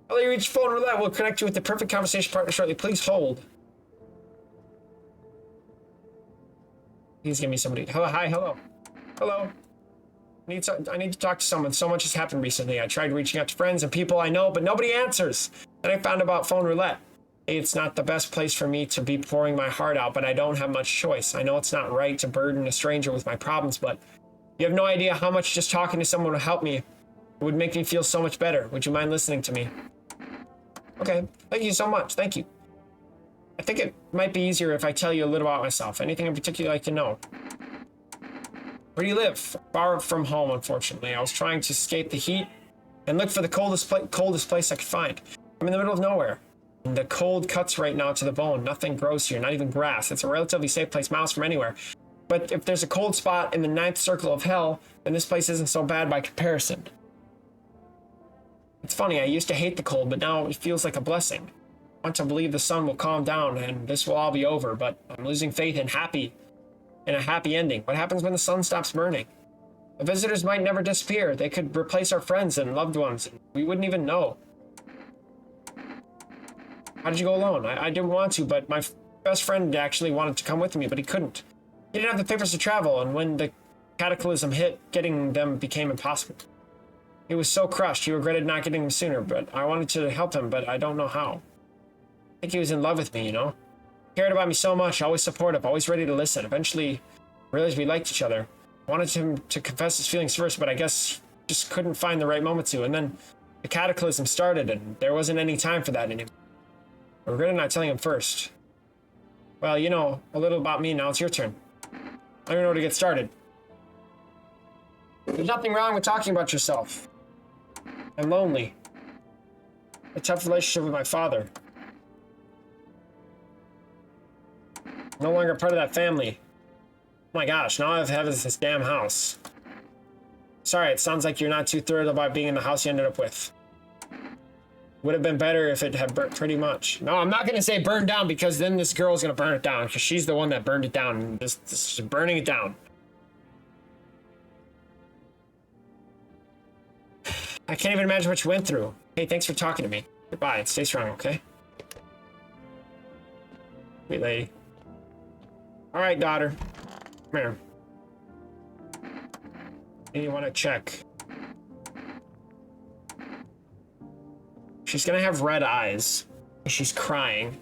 Hello, you reached phone roulette. We'll connect you with the perfect conversation partner shortly. Please hold. Please give me somebody. Hello, hi, hello. Hello. I need to talk to someone. So much has happened recently. I tried reaching out to friends and people I know, but nobody answers. Then I found about phone roulette. It's not the best place for me to be pouring my heart out, but I don't have much choice. I know it's not right to burden a stranger with my problems, but you have no idea how much just talking to someone would help me. It would make me feel so much better. Would you mind listening to me? Okay, thank you so much. Thank you. I think it might be easier if I tell you a little about myself. Anything in particular you'd like to know? Where do you live? Far from home, unfortunately. I was trying to escape the heat and look for the coldest place I could find. I'm in the middle of nowhere. And the cold cuts right now to the bone. Nothing grows here, not even grass. It's a relatively safe place, miles from anywhere. But if there's a cold spot in the 9th circle of hell, then this place isn't so bad by comparison. It's funny, I used to hate the cold, but now it feels like a blessing. I want to believe the sun will calm down and this will all be over, but I'm losing faith in a happy ending. What happens when the sun stops burning? The visitors might never disappear. They could replace our friends and loved ones. We wouldn't even know. How did you go alone? I didn't want to, but my best friend actually wanted to come with me, but he couldn't. He didn't have the papers to travel, and when the cataclysm hit, getting them became impossible. He was so crushed, he regretted not getting them sooner, but I wanted to help him, but I don't know how. I think he was in love with me, you know? He cared about me so much, always supportive, always ready to listen. Eventually, I realized we liked each other. I wanted him to confess his feelings first, but I guess just couldn't find the right moment to, and then the cataclysm started, and there wasn't any time for that anymore. I regretted not telling him first. Well, you know a little about me, now it's your turn. I don't know where to get started. There's nothing wrong with talking about yourself. I'm lonely. A tough relationship with my father. No longer part of that family. Oh my gosh, now I have this damn house. Sorry, it sounds like you're not too thrilled about being in the house you ended up with. Would have been better if it had burnt pretty much. No, I'm not going to say burned down because then this girl's going to burn it down because she's the one that burned it down. And this is burning it down. I can't even imagine what you went through. Hey, thanks for talking to me. Goodbye and stay strong, okay? Sweet lady. All right, daughter. Come here. And you want to check. She's gonna have red eyes. She's crying.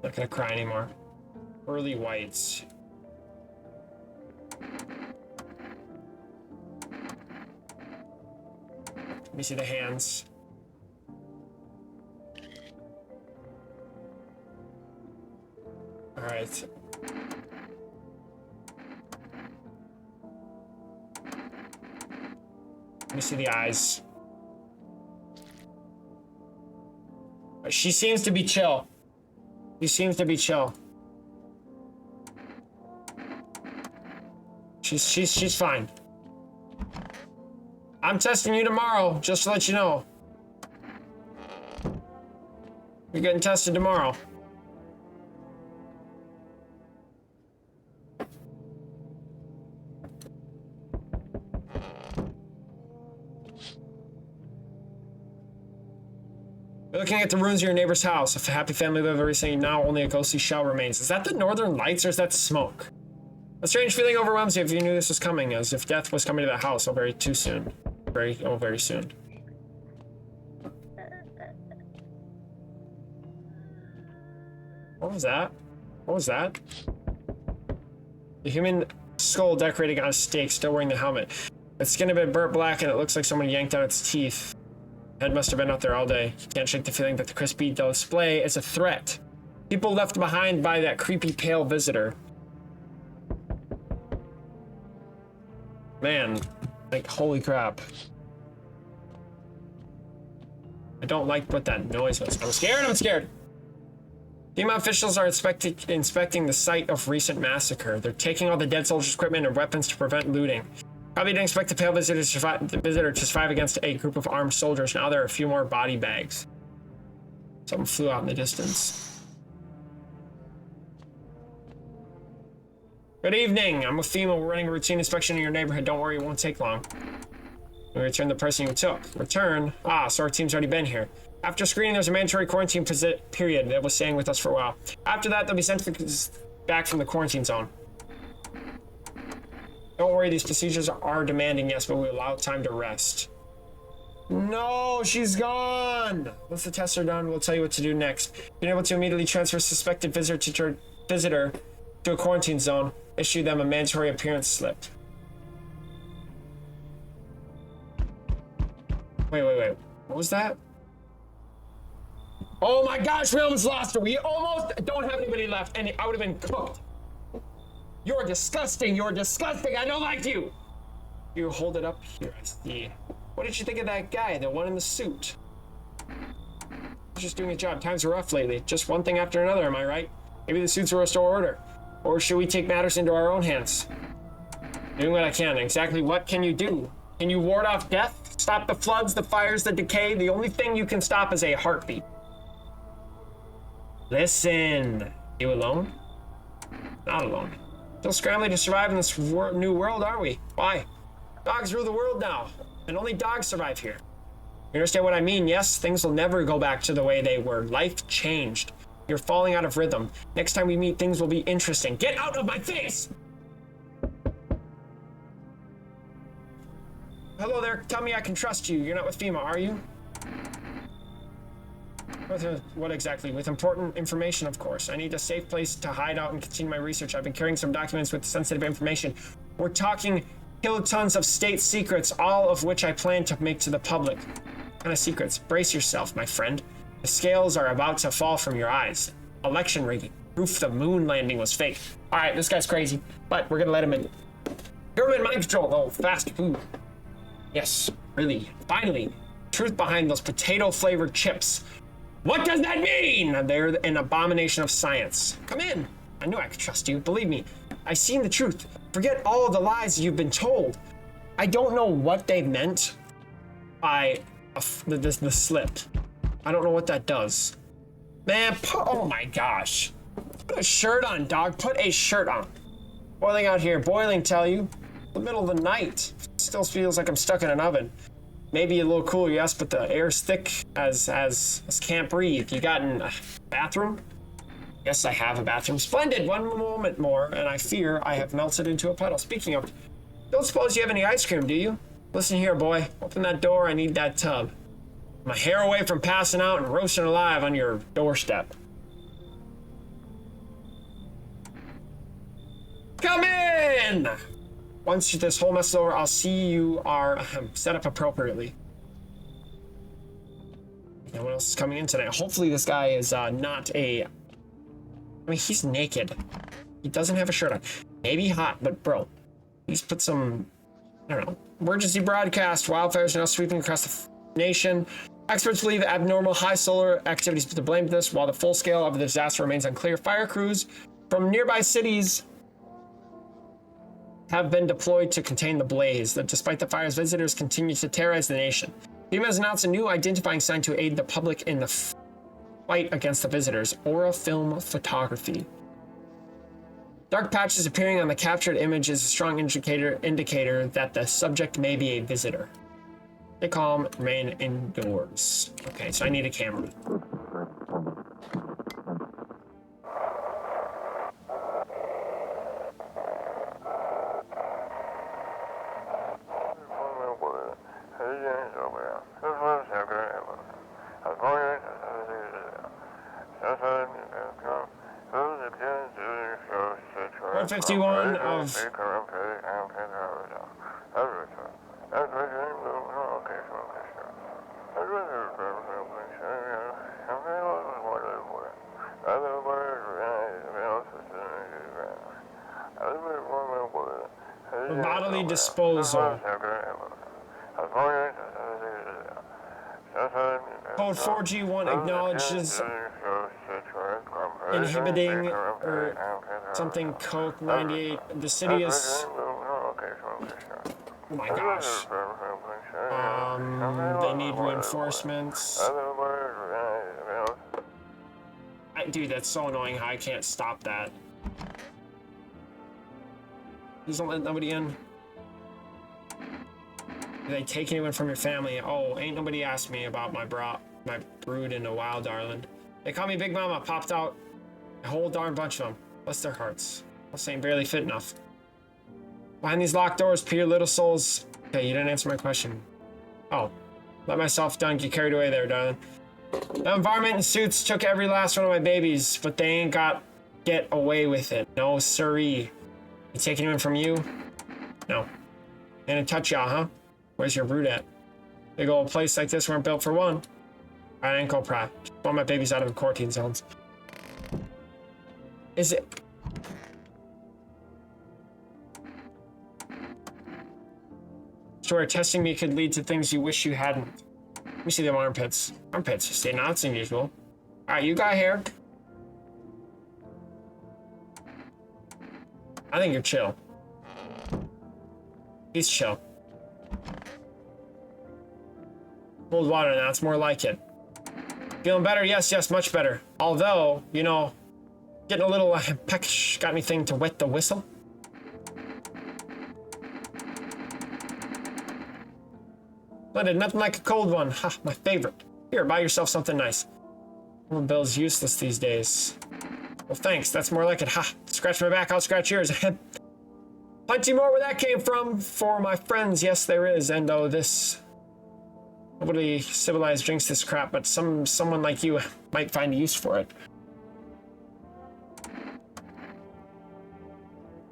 Not gonna cry anymore. Pearly whites. Let me see the hands. All right. Let me see the eyes. She seems to be chill. She seems to be chill. She's fine. I'm testing you tomorrow, just to let you know. You're getting tested tomorrow. You're looking at the ruins of your neighbor's house. If a happy family lived recently, now only a ghostly shell remains. Is that the northern lights or is that smoke? A strange feeling overwhelms you if you knew this was coming, as if death was coming to the house very soon. Very soon. What was that? What was that? The human skull decorating on a stake, still wearing the helmet. Its skin had been burnt black and it looks like someone yanked out its teeth. Head must have been out there all day. You can't shake the feeling that the crispy display is a threat. People left behind by that creepy pale visitor. Man, like, holy crap. I don't like what that noise was. I'm scared. FEMA officials are inspecting the site of recent massacre. They're taking all the dead soldiers' equipment and weapons to prevent looting. Probably didn't expect the pale visitor to survive against a group of armed soldiers. Now there are a few more body bags. Something flew out in the distance. Good evening. I'm with FEMA. We're running a routine inspection in your neighborhood. Don't worry, it won't take long. We return the person you took. Return? Ah, so our team's already been here. After screening, there's a mandatory quarantine period that was staying with us for a while. After that, they'll be sent back from the quarantine zone. Don't worry, these procedures are demanding, yes, but we allow time to rest. No, she's gone! Once the tests are done, we'll tell you what to do next. Being able to immediately transfer suspected visitor to a quarantine zone, issue them a mandatory appearance slip. Wait. What was that? Oh my gosh, we almost lost her. We almost don't have anybody left, and I would have been cooked. You're disgusting. I don't like you. You hold it up here. I see. What did you think of that guy, the one in the suit? He's just doing his job. Times are rough lately. Just one thing after another, am I right? Maybe the suits will restore order. Or should we take matters into our own hands? Doing what I can. Exactly what can you do? Can you ward off death? Stop the floods, the fires, the decay? The only thing you can stop is a heartbeat. Listen. You alone? Not alone. Still scrambling to survive in this new world, are we? Why? Dogs rule the world now, and only dogs survive here. You understand what I mean? Yes, things will never go back to the way they were. Life changed. You're falling out of rhythm. Next time we meet, things will be interesting. Get out of my face! Hello there, tell me I can trust you. You're not with FEMA, are you? What exactly? With important information, of course. I need a safe place to hide out and continue my research. I've been carrying some documents with sensitive information. We're talking kilotons of state secrets, all of which I plan to make to the public. What kind of secrets? Brace yourself, my friend. The scales are about to fall from your eyes. Election rigging. Proof the moon landing was fake. All right, this guy's crazy, but we're gonna let him in. Government mind control. Oh, fast food. Yes, really. Finally, truth behind those potato-flavored chips. What does that mean? They're an abomination of science. Come in. I knew I could trust you. Believe me, I've seen the truth. Forget all of the lies you've been told. I don't know what they meant by the slip. I don't know what that does. Man, oh my gosh. Put a shirt on, dog. Put a shirt on. Boiling out here. Boiling, tell you. The middle of the night. Still feels like I'm stuck in an oven. Maybe a little cooler, yes, but the air's thick as can't breathe. You got a bathroom? Yes, I have a bathroom. Splendid. One moment more, and I fear I have melted into a puddle. Speaking of, don't suppose you have any ice cream, do you? Listen here, boy. Open that door. I need that tub. I'm a hair away from passing out and roasting alive on your doorstep. Come in! Once this whole mess is over, I'll see you are set up appropriately. No one else is coming in tonight. Hopefully this guy is not a... I mean, he's naked. He doesn't have a shirt on. Maybe hot, but bro, please put some I don't know. Emergency broadcast. Wildfires are now sweeping across the nation. Experts believe abnormal high solar activity is to blame for this, while the full scale of the disaster remains unclear. Fire crews from nearby cities have been deployed to contain the blaze. That despite the fires, visitors continue to terrorize the nation. FEMA has announced a new identifying sign to aid the public in the fight against the visitors. Aura film photography. Dark patches appearing on the captured image is a strong indicator that the subject may be a visitor. Stay calm, remain indoors. Okay, so I need a camera. One 51 of bodily disposal. Code 4G1 acknowledges inhibiting or something code 98. The city is. Oh my gosh. They need reinforcements. Dude, that's so annoying how I can't stop that. Please don't let nobody in. Do they take anyone from your family? Oh, ain't nobody asked me about my brood in a while, darling. They call me Big Mama. Popped out a whole darn bunch of them. Bless their hearts. I'm saying barely fit enough. Behind these locked doors, pure little souls. Okay, you didn't answer my question. Oh, let myself down. Get carried away there, darling. The environment and suits took every last one of my babies, but they ain't get away with it. No, siree. You take anyone from you? No. Gonna touch y'all, huh? Where's your brood at? Big old place like this weren't built for one. I ain't gonna pry. Just want my babies out of the quarantine zones. Is it? Sure, testing me could lead to things you wish you hadn't. Let me see them armpits. Armpits, stay not as unusual. Alright, you got hair. I think you're chill. He's chill. Cold water, that's more like it. Feeling better? Yes, yes, much better. Although, you know, getting a little peckish got anything to wet the whistle? Splendid, nothing like a cold one. Ha, my favorite. Here, buy yourself something nice. Well, Bill's useless these days. Well, thanks. That's more like it. Ha, scratch my back, I'll scratch yours. Plenty more where that came from for my friends. Yes, there is. And though this nobody civilized drinks this crap, but someone like you might find use for it.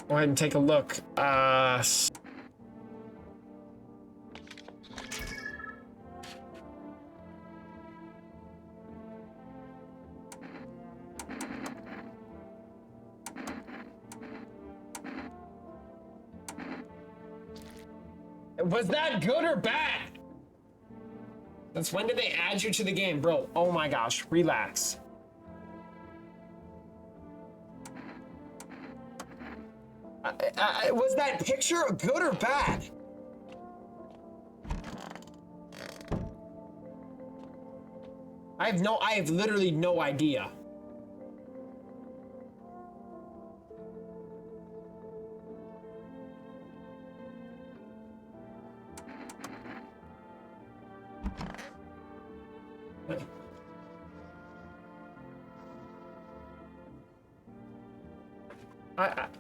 Go ahead and take a look. Was that good or bad? Since when did they add you to the game, bro? Oh my gosh, relax. Was that picture good or bad? I have literally no idea.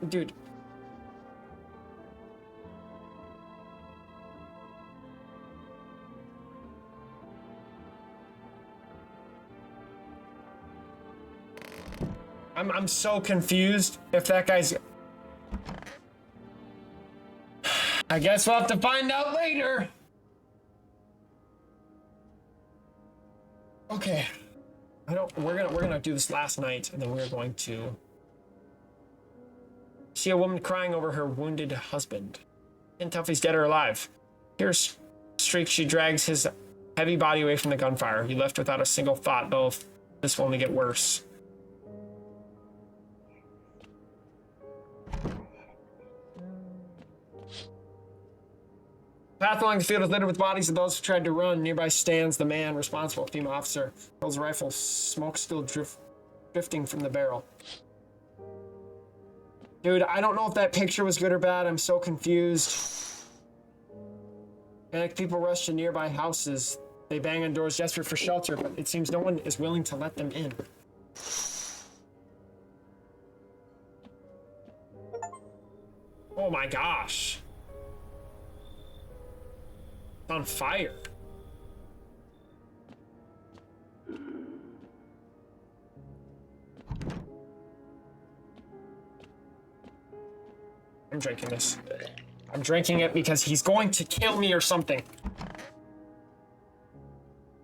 Dude. I'm so confused if that guy's... I guess we'll have to find out later. Okay. We're gonna do this last night, and then we're going to see a woman crying over her wounded husband. Can't tell if he's dead or alive. Here's Streak. She drags his heavy body away from the gunfire. He left without a single thought, though this will only get worse. Path along the field is littered with bodies of those who tried to run. Nearby stands the man responsible, a female officer. Holds a rifle, smoke still drifting from the barrel. Dude, I don't know if that picture was good or bad. I'm so confused. Panicked people rush to nearby houses. They bang on doors desperate for shelter, but it seems no one is willing to let them in. Oh my gosh. It's on fire. I'm drinking this. I'm drinking it because he's going to kill me or something.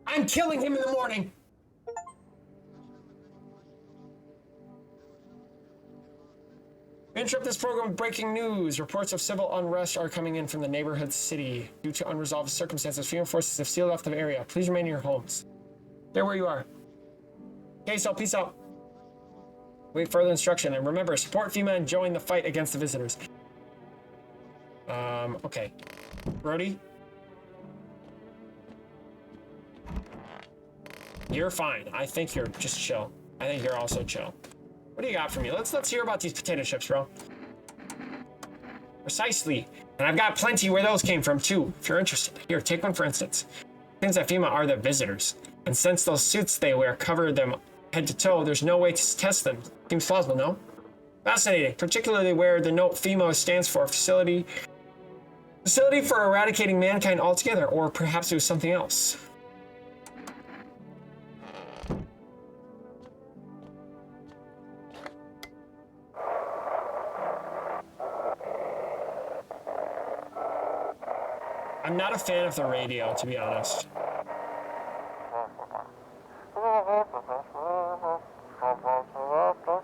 I'm killing him in the morning. We interrupt this program with breaking news. Reports of civil unrest are coming in from the neighborhood city. Due to unresolved circumstances, FEMA forces have sealed off the area. Please remain in your homes. Stay where you are. Okay, so peace out. Wait further instruction. And remember, support FEMA and join the fight against the visitors. Okay. Brody? You're fine. I think you're just chill. I think you're also chill. What do you got for me? Let's hear about these potato chips, bro. Precisely. And I've got plenty where those came from, too, if you're interested. Here, take one for instance. Things at FEMA are the visitors. And since those suits they wear cover them head to toe, there's no way to test them. Seems plausible, no? Fascinating. Particularly where the note FEMA stands for Facility for Eradicating Mankind Altogether, or perhaps it was something else. I'm not a fan of the radio, to be honest.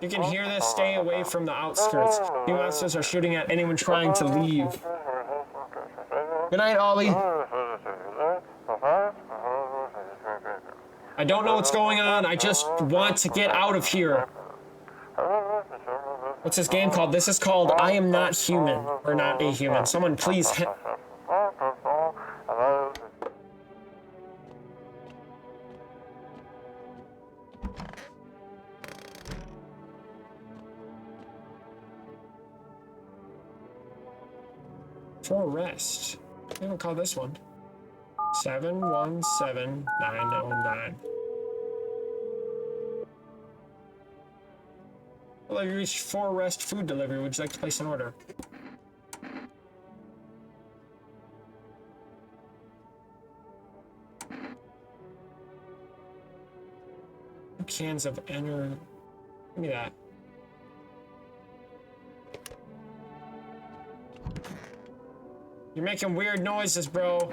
You can hear this. Stay away from the outskirts. The officers are shooting at anyone trying to leave. Good night, Ollie. I don't know what's going on. I just want to get out of here. What's this game called? This is called I Am Not Human. Or Not a Human. Someone please... For rest. We don't call this one. 717909. Well, you reached for rest food delivery. Would you like to place an order? Cans of energy. Give me that. You're making weird noises, bro.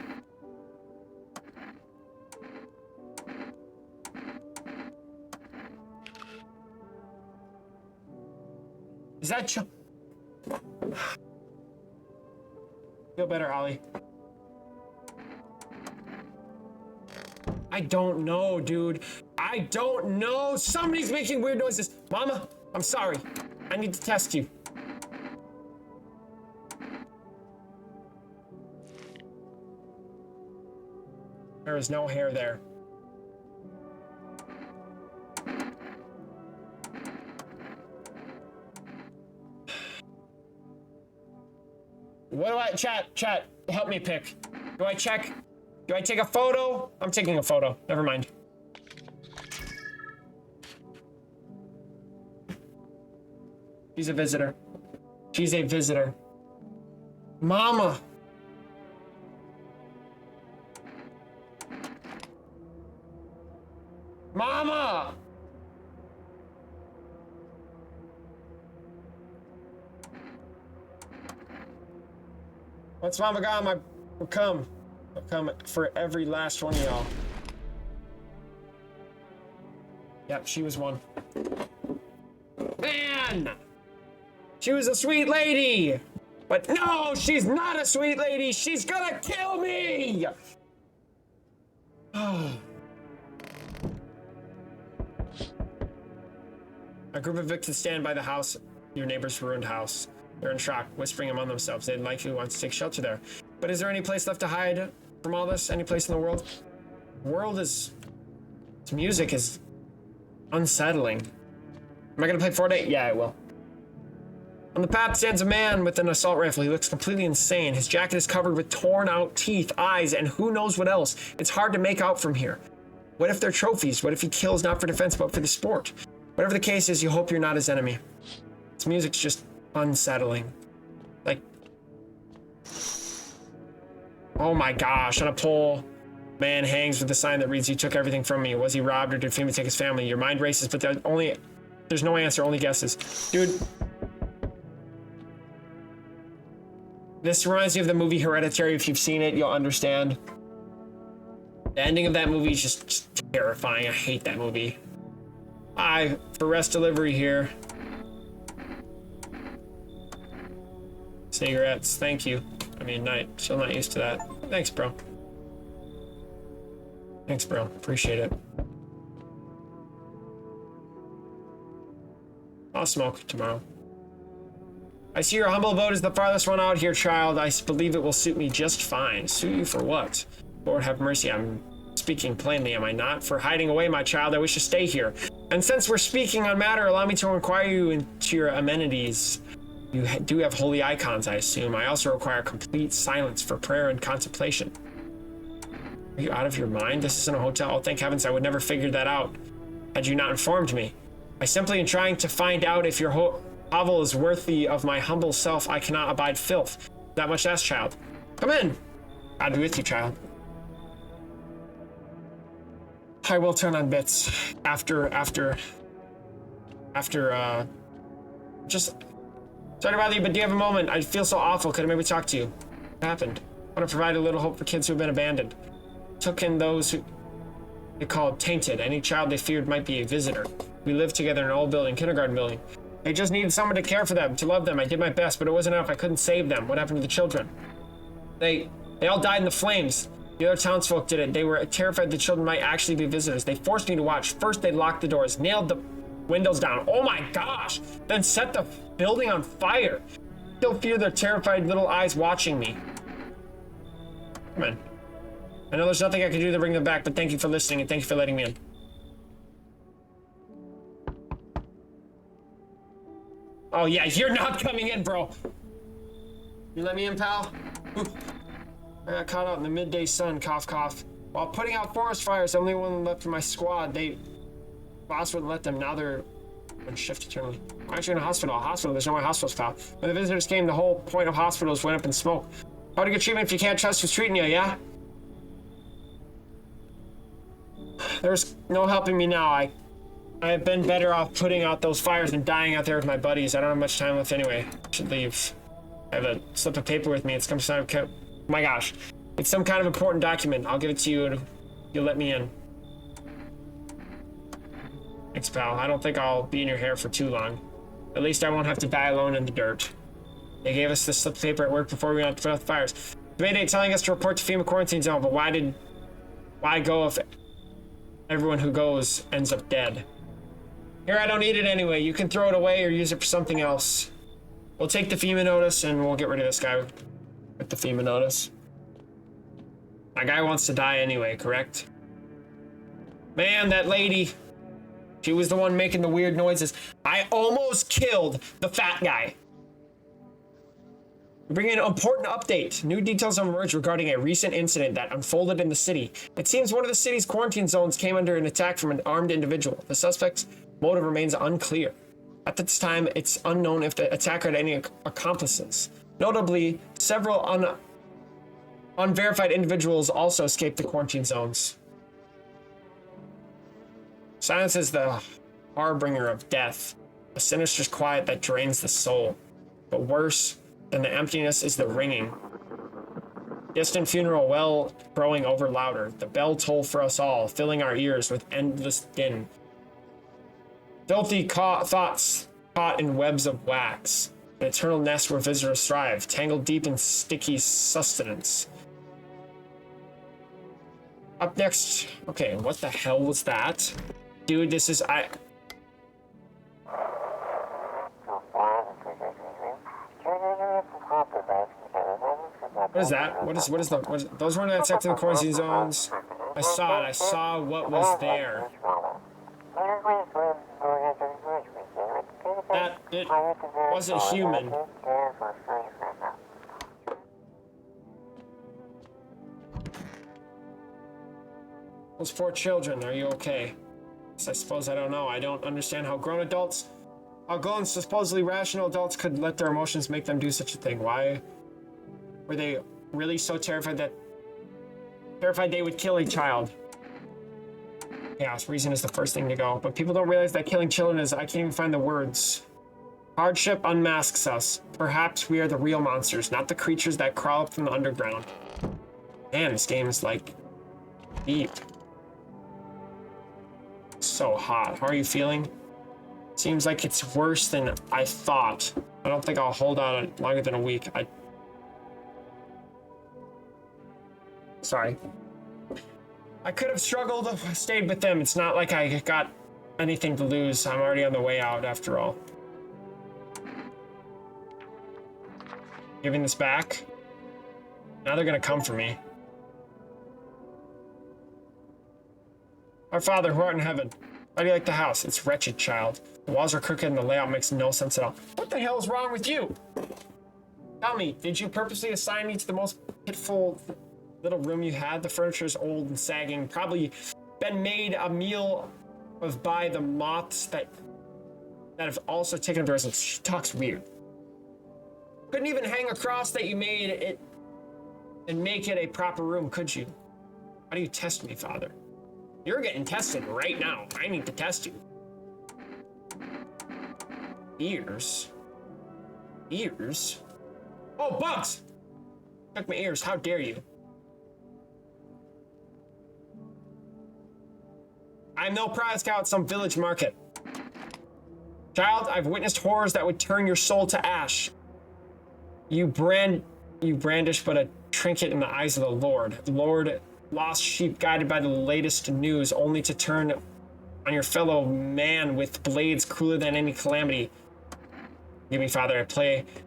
Is that Feel better, Ollie. I don't know, dude. I don't know. Somebody's making weird noises. Mama, I'm sorry. I need to test you. There is no hair there. What do I, chat, help me pick. Do I check? Do I take a photo? I'm taking a photo. Never mind. She's a visitor. She's a visitor. Mama. Mama! Once Mama gone, I will come. I'll come for every last one of y'all. Yep, she was one. Man! She was a sweet lady! But no, she's not a sweet lady. She's gonna kill me. A group of victims stand by the house, your neighbor's ruined house. They're in shock, whispering among themselves. They'd likely want to take shelter there. But is there any place left to hide from all this? Any place in the world? The world is... Its music is unsettling. Am I gonna play Fortnite? Yeah, I will. On the path stands a man with an assault rifle. He looks completely insane. His jacket is covered with torn out teeth, eyes, and who knows what else. It's hard to make out from here. What if they're trophies? What if he kills not for defense, but for the sport? Whatever the case is, you hope you're not his enemy. This music's just unsettling. Like, oh my gosh, on a pole, man hangs with a sign that reads, "You took everything from me." Was he robbed or did FEMA take his family? Your mind races, but there's no answer, only guesses. Dude, this reminds me of the movie Hereditary. If you've seen it, you'll understand. The ending of that movie is just terrifying. I hate that movie. Hi, for rest delivery here. Cigarettes, thank you. I mean, still not used to that. Thanks, bro. Thanks, bro. Appreciate it. I'll smoke tomorrow. I see your humble abode is the farthest one out here, child. I believe it will suit me just fine. Suit you for what? Lord have mercy, I'm speaking plainly, am I not? For hiding away, my child, I wish to stay here. And since we're speaking on matter, allow me to inquire you into your amenities. You do have holy icons, I assume. I also require complete silence for prayer and contemplation. Are you out of your mind? This isn't a hotel. Oh, thank heavens, I would never figure that out had you not informed me. I simply am trying to find out if your hovel is worthy of my humble self. I cannot abide filth. That much less, child. Come in. I'll be with you, child. I will turn on bits after, just sorry to bother you, but do you have a moment? I feel so awful. Could I maybe talk to you? What happened? I want to provide a little hope for kids who have been abandoned. Took in those who they called tainted. Any child they feared might be a visitor. We lived together in an old building, kindergarten building. I just needed someone to care for them, to love them. I did my best, but it wasn't enough. I couldn't save them. What happened to the children? They all died in the flames. The other townsfolk did it. They were terrified the children might actually be visitors. They forced me to watch. First, they locked the doors, nailed the windows down. Oh my gosh! Then set the building on fire. Still fear their terrified little eyes watching me. Come on. I know there's nothing I can do to bring them back, but thank you for listening and thank you for letting me in. Oh yeah, you're not coming in, bro. You let me in, pal? I got caught out in the midday sun, cough, cough. While putting out forest fires, the only one left in my squad. Boss wouldn't let them. Now they're on shift eternally. I'm actually in a hospital. There's no more hospitals, pal. When the visitors came, the whole point of hospitals went up in smoke. How to get treatment if you can't trust who's treating you, yeah? There's no helping me now. I've been better off putting out those fires than dying out there with my buddies. I don't have much time left anyway. I should leave. I have a slip of paper with me. It's some kind of... My gosh. It's some kind of important document. I'll give it to you and you'll let me in. Thanks, pal. I don't think I'll be in your hair for too long. At least I won't have to die alone in the dirt. They gave us this slip of paper at work before we went to put out the fires. The Mayday telling us to report to FEMA quarantine zone, but why go if everyone who goes ends up dead? Here, I don't need it anyway. You can throw it away or use it for something else. We'll take the FEMA notice and we'll get rid of this guy with the FEMA notice. My guy wants to die anyway, correct? Man, that lady. She was the one making the weird noises. I almost killed the fat guy. Bringing an important update. New details have emerged regarding a recent incident that unfolded in the city. It seems one of the city's quarantine zones came under an attack from an armed individual. The suspect's motive remains unclear. At this time, it's unknown if the attacker had any accomplices. Notably, several unverified individuals also escaped the quarantine zones. Silence is the harbinger of death, a sinister quiet that drains the soul. But worse than the emptiness is the ringing. Distant funeral well growing over louder, the bell toll for us all, filling our ears with endless din. Filthy thoughts caught in webs of wax. An eternal nest where visitors thrive, tangled deep in sticky sustenance. Up next, okay, what the hell was that? Dude, this is, What is that? What is those weren't that sector of the quarantine zones? I saw it, I saw what was there. That, it wasn't human. Those 4 children, are you okay? I suppose I don't know. I don't understand how grown supposedly rational adults could let their emotions make them do such a thing. Why were they really so terrified they would kill a child? Chaos, reason is the first thing to go. But people don't realize that killing children is, I can't even find the words. Hardship unmasks us. Perhaps we are the real monsters, not the creatures that crawl up from the underground. Man, this game is like deep. So hot. How are you feeling? Seems like it's worse than I thought. I don't think I'll hold out longer than a week. Sorry. I could have struggled if I stayed with them. It's not like I got anything to lose. I'm already on the way out after all. Giving this back. Now they're gonna come for me. Our Father, who art in heaven, how do you like the house? It's wretched, child. The walls are crooked and the layout makes no sense at all. What the hell is wrong with you? Tell me, did you purposely assign me to the most pitiful little room you had? The furniture is old and sagging, probably been made a meal of by the moths that have also taken up the residence. She talks weird. Couldn't even hang a cross that you made it and make it a proper room, could you? How do you test me, Father? You're getting tested right now. I need to test you. Ears? Ears? Oh, bugs! Took my ears, how dare you? I'm no prize cow at some village market. Child, I've witnessed horrors that would turn your soul to ash. You brandish but a trinket in the eyes of the Lord. Lord, lost sheep guided by the latest news, only to turn on your fellow man with blades crueler than any calamity. Give me, Father,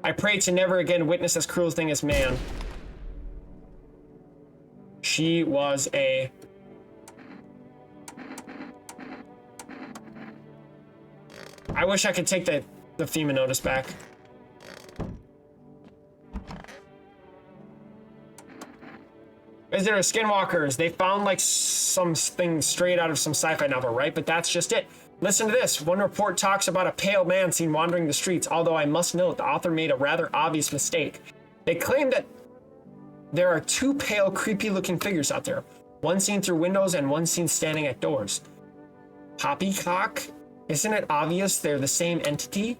I pray to never again witness as cruel a thing as man. She was a... I wish I could take the FEMA notice back. Visitor skinwalkers. They found like something straight out of some sci-fi novel, right? But that's just it. Listen to this. One report talks about a pale man seen wandering the streets, although I must note the author made a rather obvious mistake. They claim that there are 2 pale, creepy-looking figures out there. One seen through windows and one seen standing at doors. Poppycock? Isn't it obvious they're the same entity?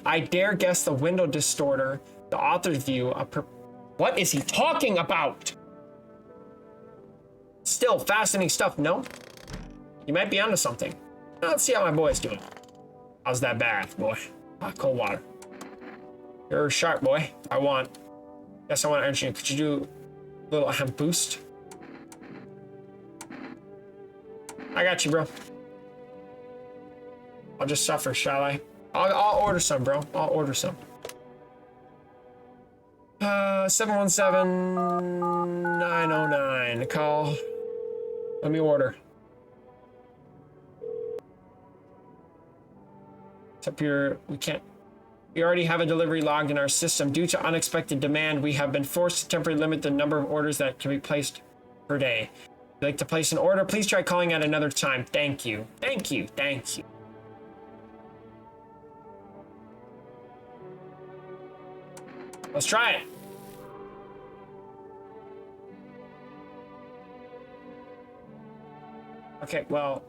I dare guess the window distorter, the author's view, what is he talking about? Still fascinating stuff, no? You might be onto something. Let's see how my boy's doing. How's that bath, boy? Hot, cold water. You're sharp, boy. Yes, I want energy. Could you do a little boost? I got you, bro. I'll just suffer, shall I? I'll order some, bro. I'll order some. 717-909. Call. Let me order. Except we already have a delivery logged in our system. Due to unexpected demand, we have been forced to temporarily limit the number of orders that can be placed per day. If you'd like to place an order, please try calling at another time. Thank you. Thank you. Thank you. Let's try it. Okay, well,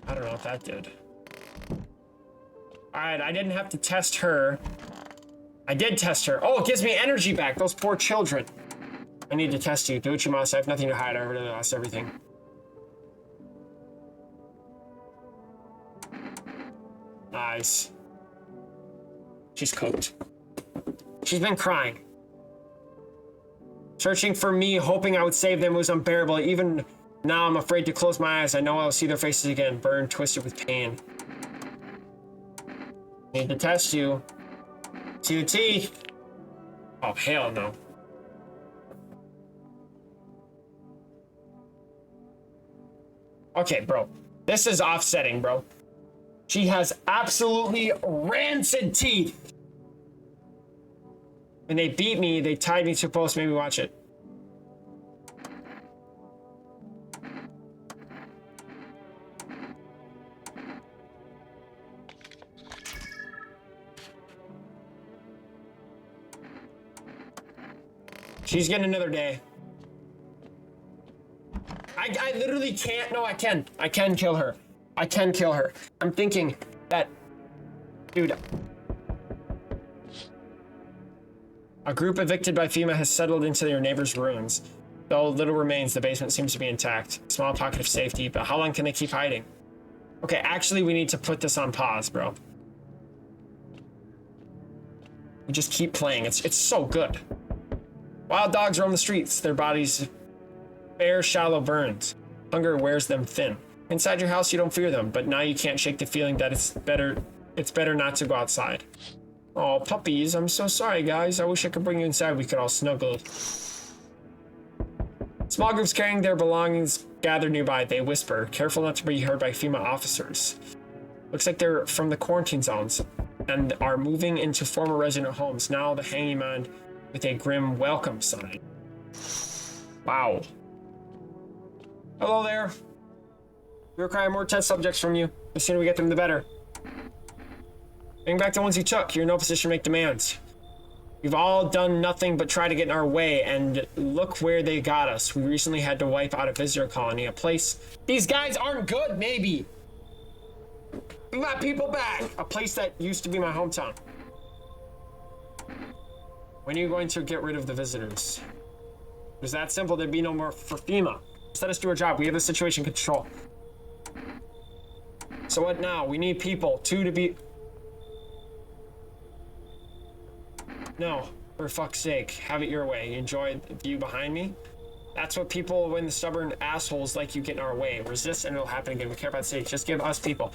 I don't know what that did. All right, I didn't have to test her. I did test her. Oh, it gives me energy back. Those poor children. I need to test you. Do what you must. I have nothing to hide. I already lost everything. Nice. She's cooked. She's been crying. Searching for me, hoping I would save them was unbearable. Even now, I'm afraid to close my eyes. I know I'll see their faces again, burned, twisted with pain. Need to test you. See the teeth. Oh, hell no. Okay, bro. This is offsetting, bro. She has absolutely rancid teeth. When they beat me, they tied me to a post, made me watch it. She's getting another day. I literally can't. No, I can. I can kill her. I can kill her. I'm thinking that, dude. A group evicted by FEMA has settled into their neighbor's ruins. Though little remains, the basement seems to be intact. Small pocket of safety, but how long can they keep hiding? Okay, actually, we need to put this on pause, bro. We just keep playing. It's so good. Wild dogs roam the streets. Their bodies bear shallow burns. Hunger wears them thin. Inside your house, you don't fear them, but now you can't shake the feeling that it's better not to go outside. Oh, puppies, I'm so sorry, guys. I wish I could bring you inside. We could all snuggle. Small groups carrying their belongings gather nearby. They whisper, careful not to be heard by FEMA officers. Looks like they're from the quarantine zones and are moving into former resident homes. Now the hanging man with a grim welcome sign. Wow. Hello there. We require more test subjects from you. The sooner we get them, the better. Bring back the ones you took. You're in no position to make demands. We've all done nothing but try to get in our way, and look where they got us. We recently had to wipe out a visitor colony, a place. These guys aren't good, maybe. Bring my people back. A place that used to be my hometown. When are you going to get rid of the visitors? It was that simple. There'd be no more for FEMA. Just let us do our job. We have the situation control. So what now? We need people. Two to be... No, for fuck's sake. Have it your way. You enjoy the view behind me? That's what people, when the stubborn assholes like you get in our way. Resist and it'll happen again. We care about safety. Just give us people.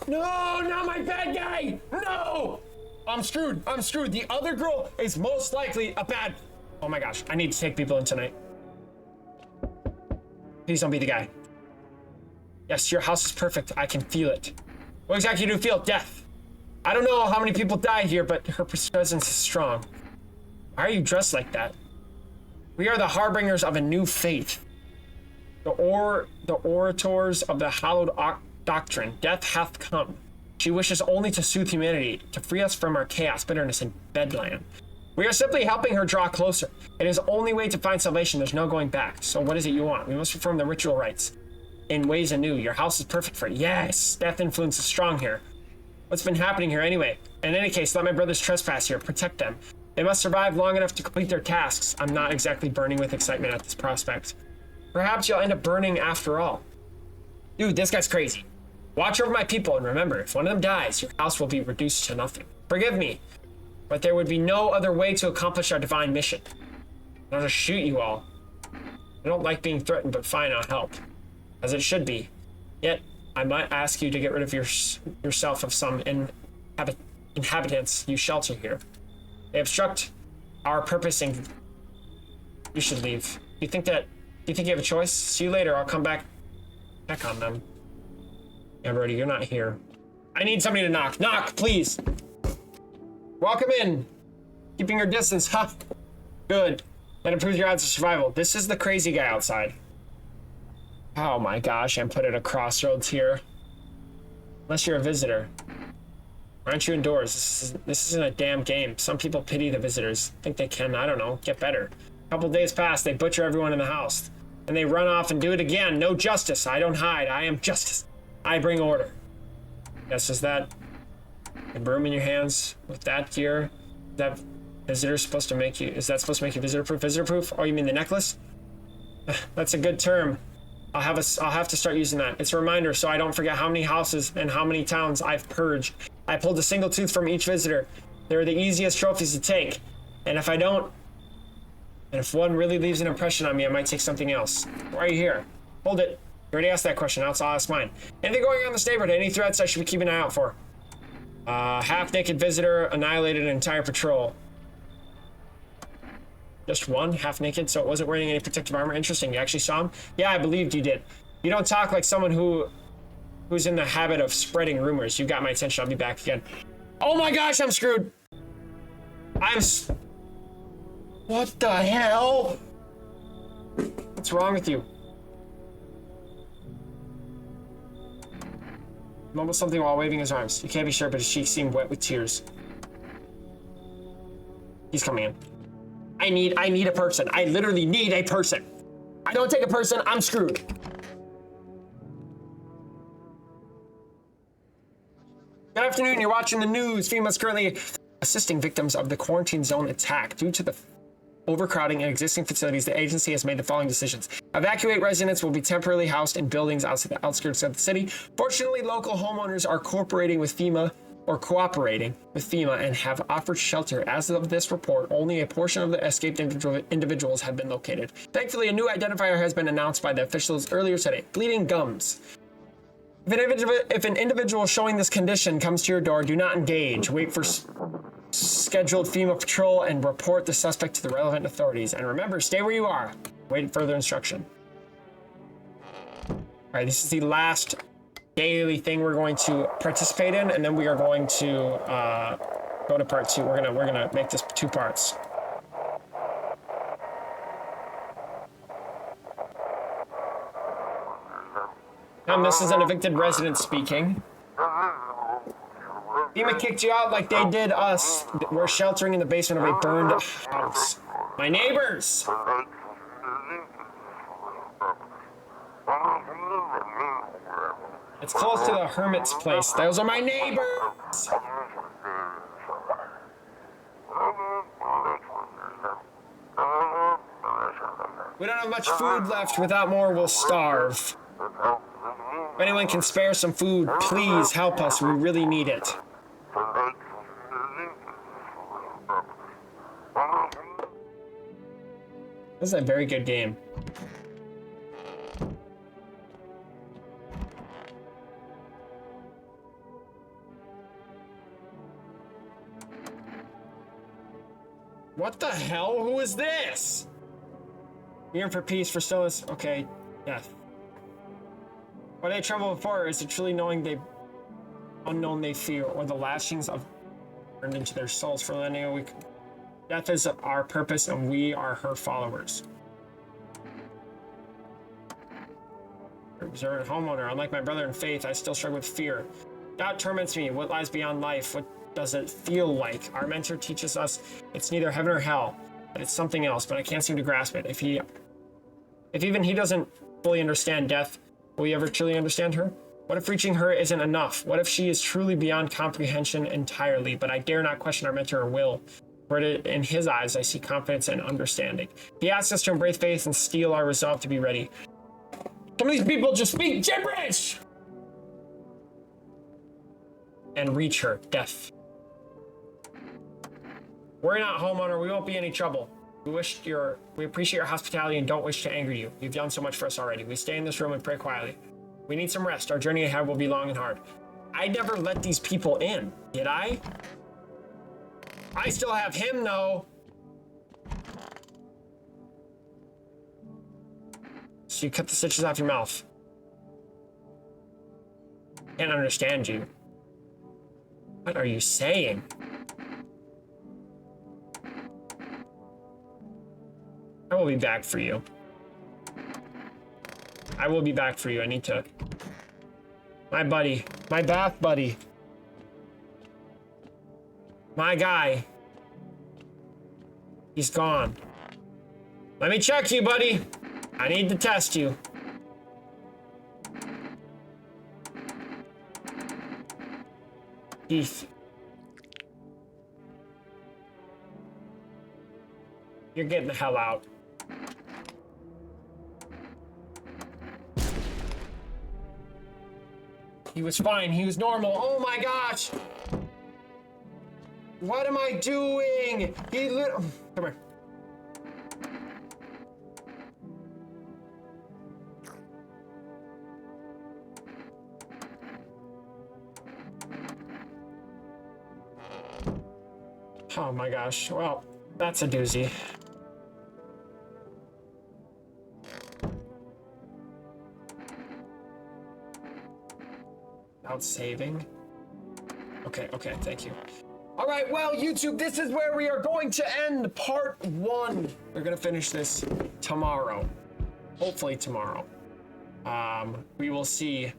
No, not my bad guy! No! I'm screwed. I'm screwed. The other girl is most likely a bad... Oh my gosh. I need to take people in tonight. Please don't be the guy. Yes, your house is perfect. I can feel it. What exactly do you feel? Death. I don't know how many people die here, but her presence is strong. Why are you dressed like that? We are the harbingers of a new faith. The orators of the hallowed doctrine. Death hath come. She wishes only to soothe humanity, to free us from our chaos, bitterness, and bedlam. We are simply helping her draw closer. It is the only way to find salvation. There's no going back. So what is it you want? We must perform the ritual rites in ways anew. Your house is perfect for it. Yes, death influence is strong here. What's been happening here anyway? In any case, let my brothers trespass here. Protect them. They must survive long enough to complete their tasks. I'm not exactly burning with excitement at this prospect. Perhaps you'll end up burning after all. Dude, this guy's crazy. Watch over my people, and remember, if one of them dies, your house will be reduced to nothing. Forgive me, but there would be no other way to accomplish our divine mission. I'll just shoot you all. I don't like being threatened, but fine, I'll help. As it should be. Yet, I might ask you to get rid of yourself of some inhabitants you shelter here. They obstruct our purpose and you should leave. Do you think you have a choice? See you later. I'll come back. Check on them. Yeah, Brody, you're not here. I need somebody to knock. Knock, please. Welcome in. Keeping your distance, huh? Good. That improves your odds of survival. This is the crazy guy outside. Oh my gosh, I'm put at a crossroads here. Unless you're a visitor. Why aren't you indoors? This isn't a damn game. Some people pity the visitors. Think they can, I don't know, get better. A couple days pass, they butcher everyone in the house. And they run off and do it again. No justice. I don't hide. I am justice. I bring order. Yes, is that the broom in your hands with that gear? That visitor supposed to make you, is that supposed to make you visitor proof? Visitor proof? Oh, you mean the necklace? That's a good term. I'll have to start using that. It's a reminder so I don't forget how many houses and how many towns I've purged. I pulled a single tooth from each visitor. They're the easiest trophies to take. And if I don't, and if one really leaves an impression on me, I might take something else. Why are you here? Hold it. You already asked that question, now I'll ask mine. Anything going on in this neighborhood? Any threats I should be keeping an eye out for? Half-naked visitor annihilated an entire patrol. Just one, half-naked, so it wasn't wearing any protective armor. Interesting, you actually saw him? Yeah, I believed you did. You don't talk like someone who's in the habit of spreading rumors. You got my attention, I'll be back again. Oh my gosh, I'm screwed! What the hell? What's wrong with you? Mumbled something while waving his arms. You can't be sure, but his cheeks seemed wet with tears. He's coming in. I need a person. I literally need a person. I don't take a person, I'm screwed. Good afternoon, you're watching the news. FEMA's currently assisting victims of the quarantine zone attack. Due to the overcrowding in existing facilities, the agency has made the following decisions. Evacuate residents will be temporarily housed in buildings outside the outskirts of the city. Fortunately, local homeowners are cooperating with FEMA and have offered shelter. As of this report, only a portion of the escaped individuals have been located. Thankfully, a new identifier has been announced by the officials earlier today. Bleeding gums. If an individual showing this condition comes to your door, do not engage. Wait for scheduled FEMA patrol and report the suspect to the relevant authorities. And remember, stay where you are. Wait further instruction. All right, this is the last daily thing we're going to participate in, and then we are going to go to part 2. We're gonna make this 2 parts. This is an evicted resident speaking. FEMA kicked you out like they did us. We're sheltering in the basement of a burned house. My neighbors! It's close to the hermit's place. Those are my neighbors! We don't have much food left. Without more, we'll starve. If anyone can spare some food, please help us. We really need it. This is a very good game. What the hell? Who is this? Yearn for peace, for stillness. Okay, death. Why they tremble before? Is it truly knowing unknown they fear, or the lashings of burned into their souls for lending a week? Death is our purpose, and we are her followers. Observant homeowner. Unlike my brother in faith, I still struggle with fear. Doubt torments me. What lies beyond life? What does it feel like? Our mentor teaches us it's neither heaven or hell, but it's something else, but I can't seem to grasp it. If even he doesn't fully understand death, will he ever truly understand her? What if reaching her isn't enough? What if she is truly beyond comprehension entirely? But I dare not question our mentor or will. For in his eyes, I see confidence and understanding. He asks us to embrace faith and steel our resolve to be ready. Some of these people just speak gibberish! And reach her, death. Worry not, homeowner, we won't be any trouble. We appreciate your hospitality and don't wish to anger you. You've done so much for us already. We stay in this room and pray quietly. We need some rest. Our journey ahead will be long and hard. I never let these people in, did I? I still have him, though. So you cut the stitches off your mouth. Can't understand you. What are you saying? I will be back for you. I will be back for you. I need to... My buddy. My bath buddy. My guy. He's gone. Let me check you, buddy. I need to test you. Heath. You're getting the hell out. He was fine. He was normal. Oh my gosh. What am I doing? Come here. Oh my gosh. Well, that's a doozy. Without saving. Okay, thank you. All right, well, YouTube, this is where we are going to end part 1. We're gonna finish this tomorrow. Hopefully tomorrow. We will see.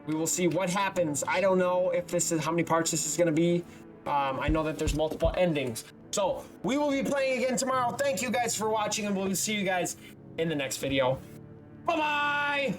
We will see what happens. I don't know if this is how many parts this is gonna be. I know that there's multiple endings. So we will be playing again tomorrow. Thank you guys for watching, and we'll see you guys in the next video. Bye-bye!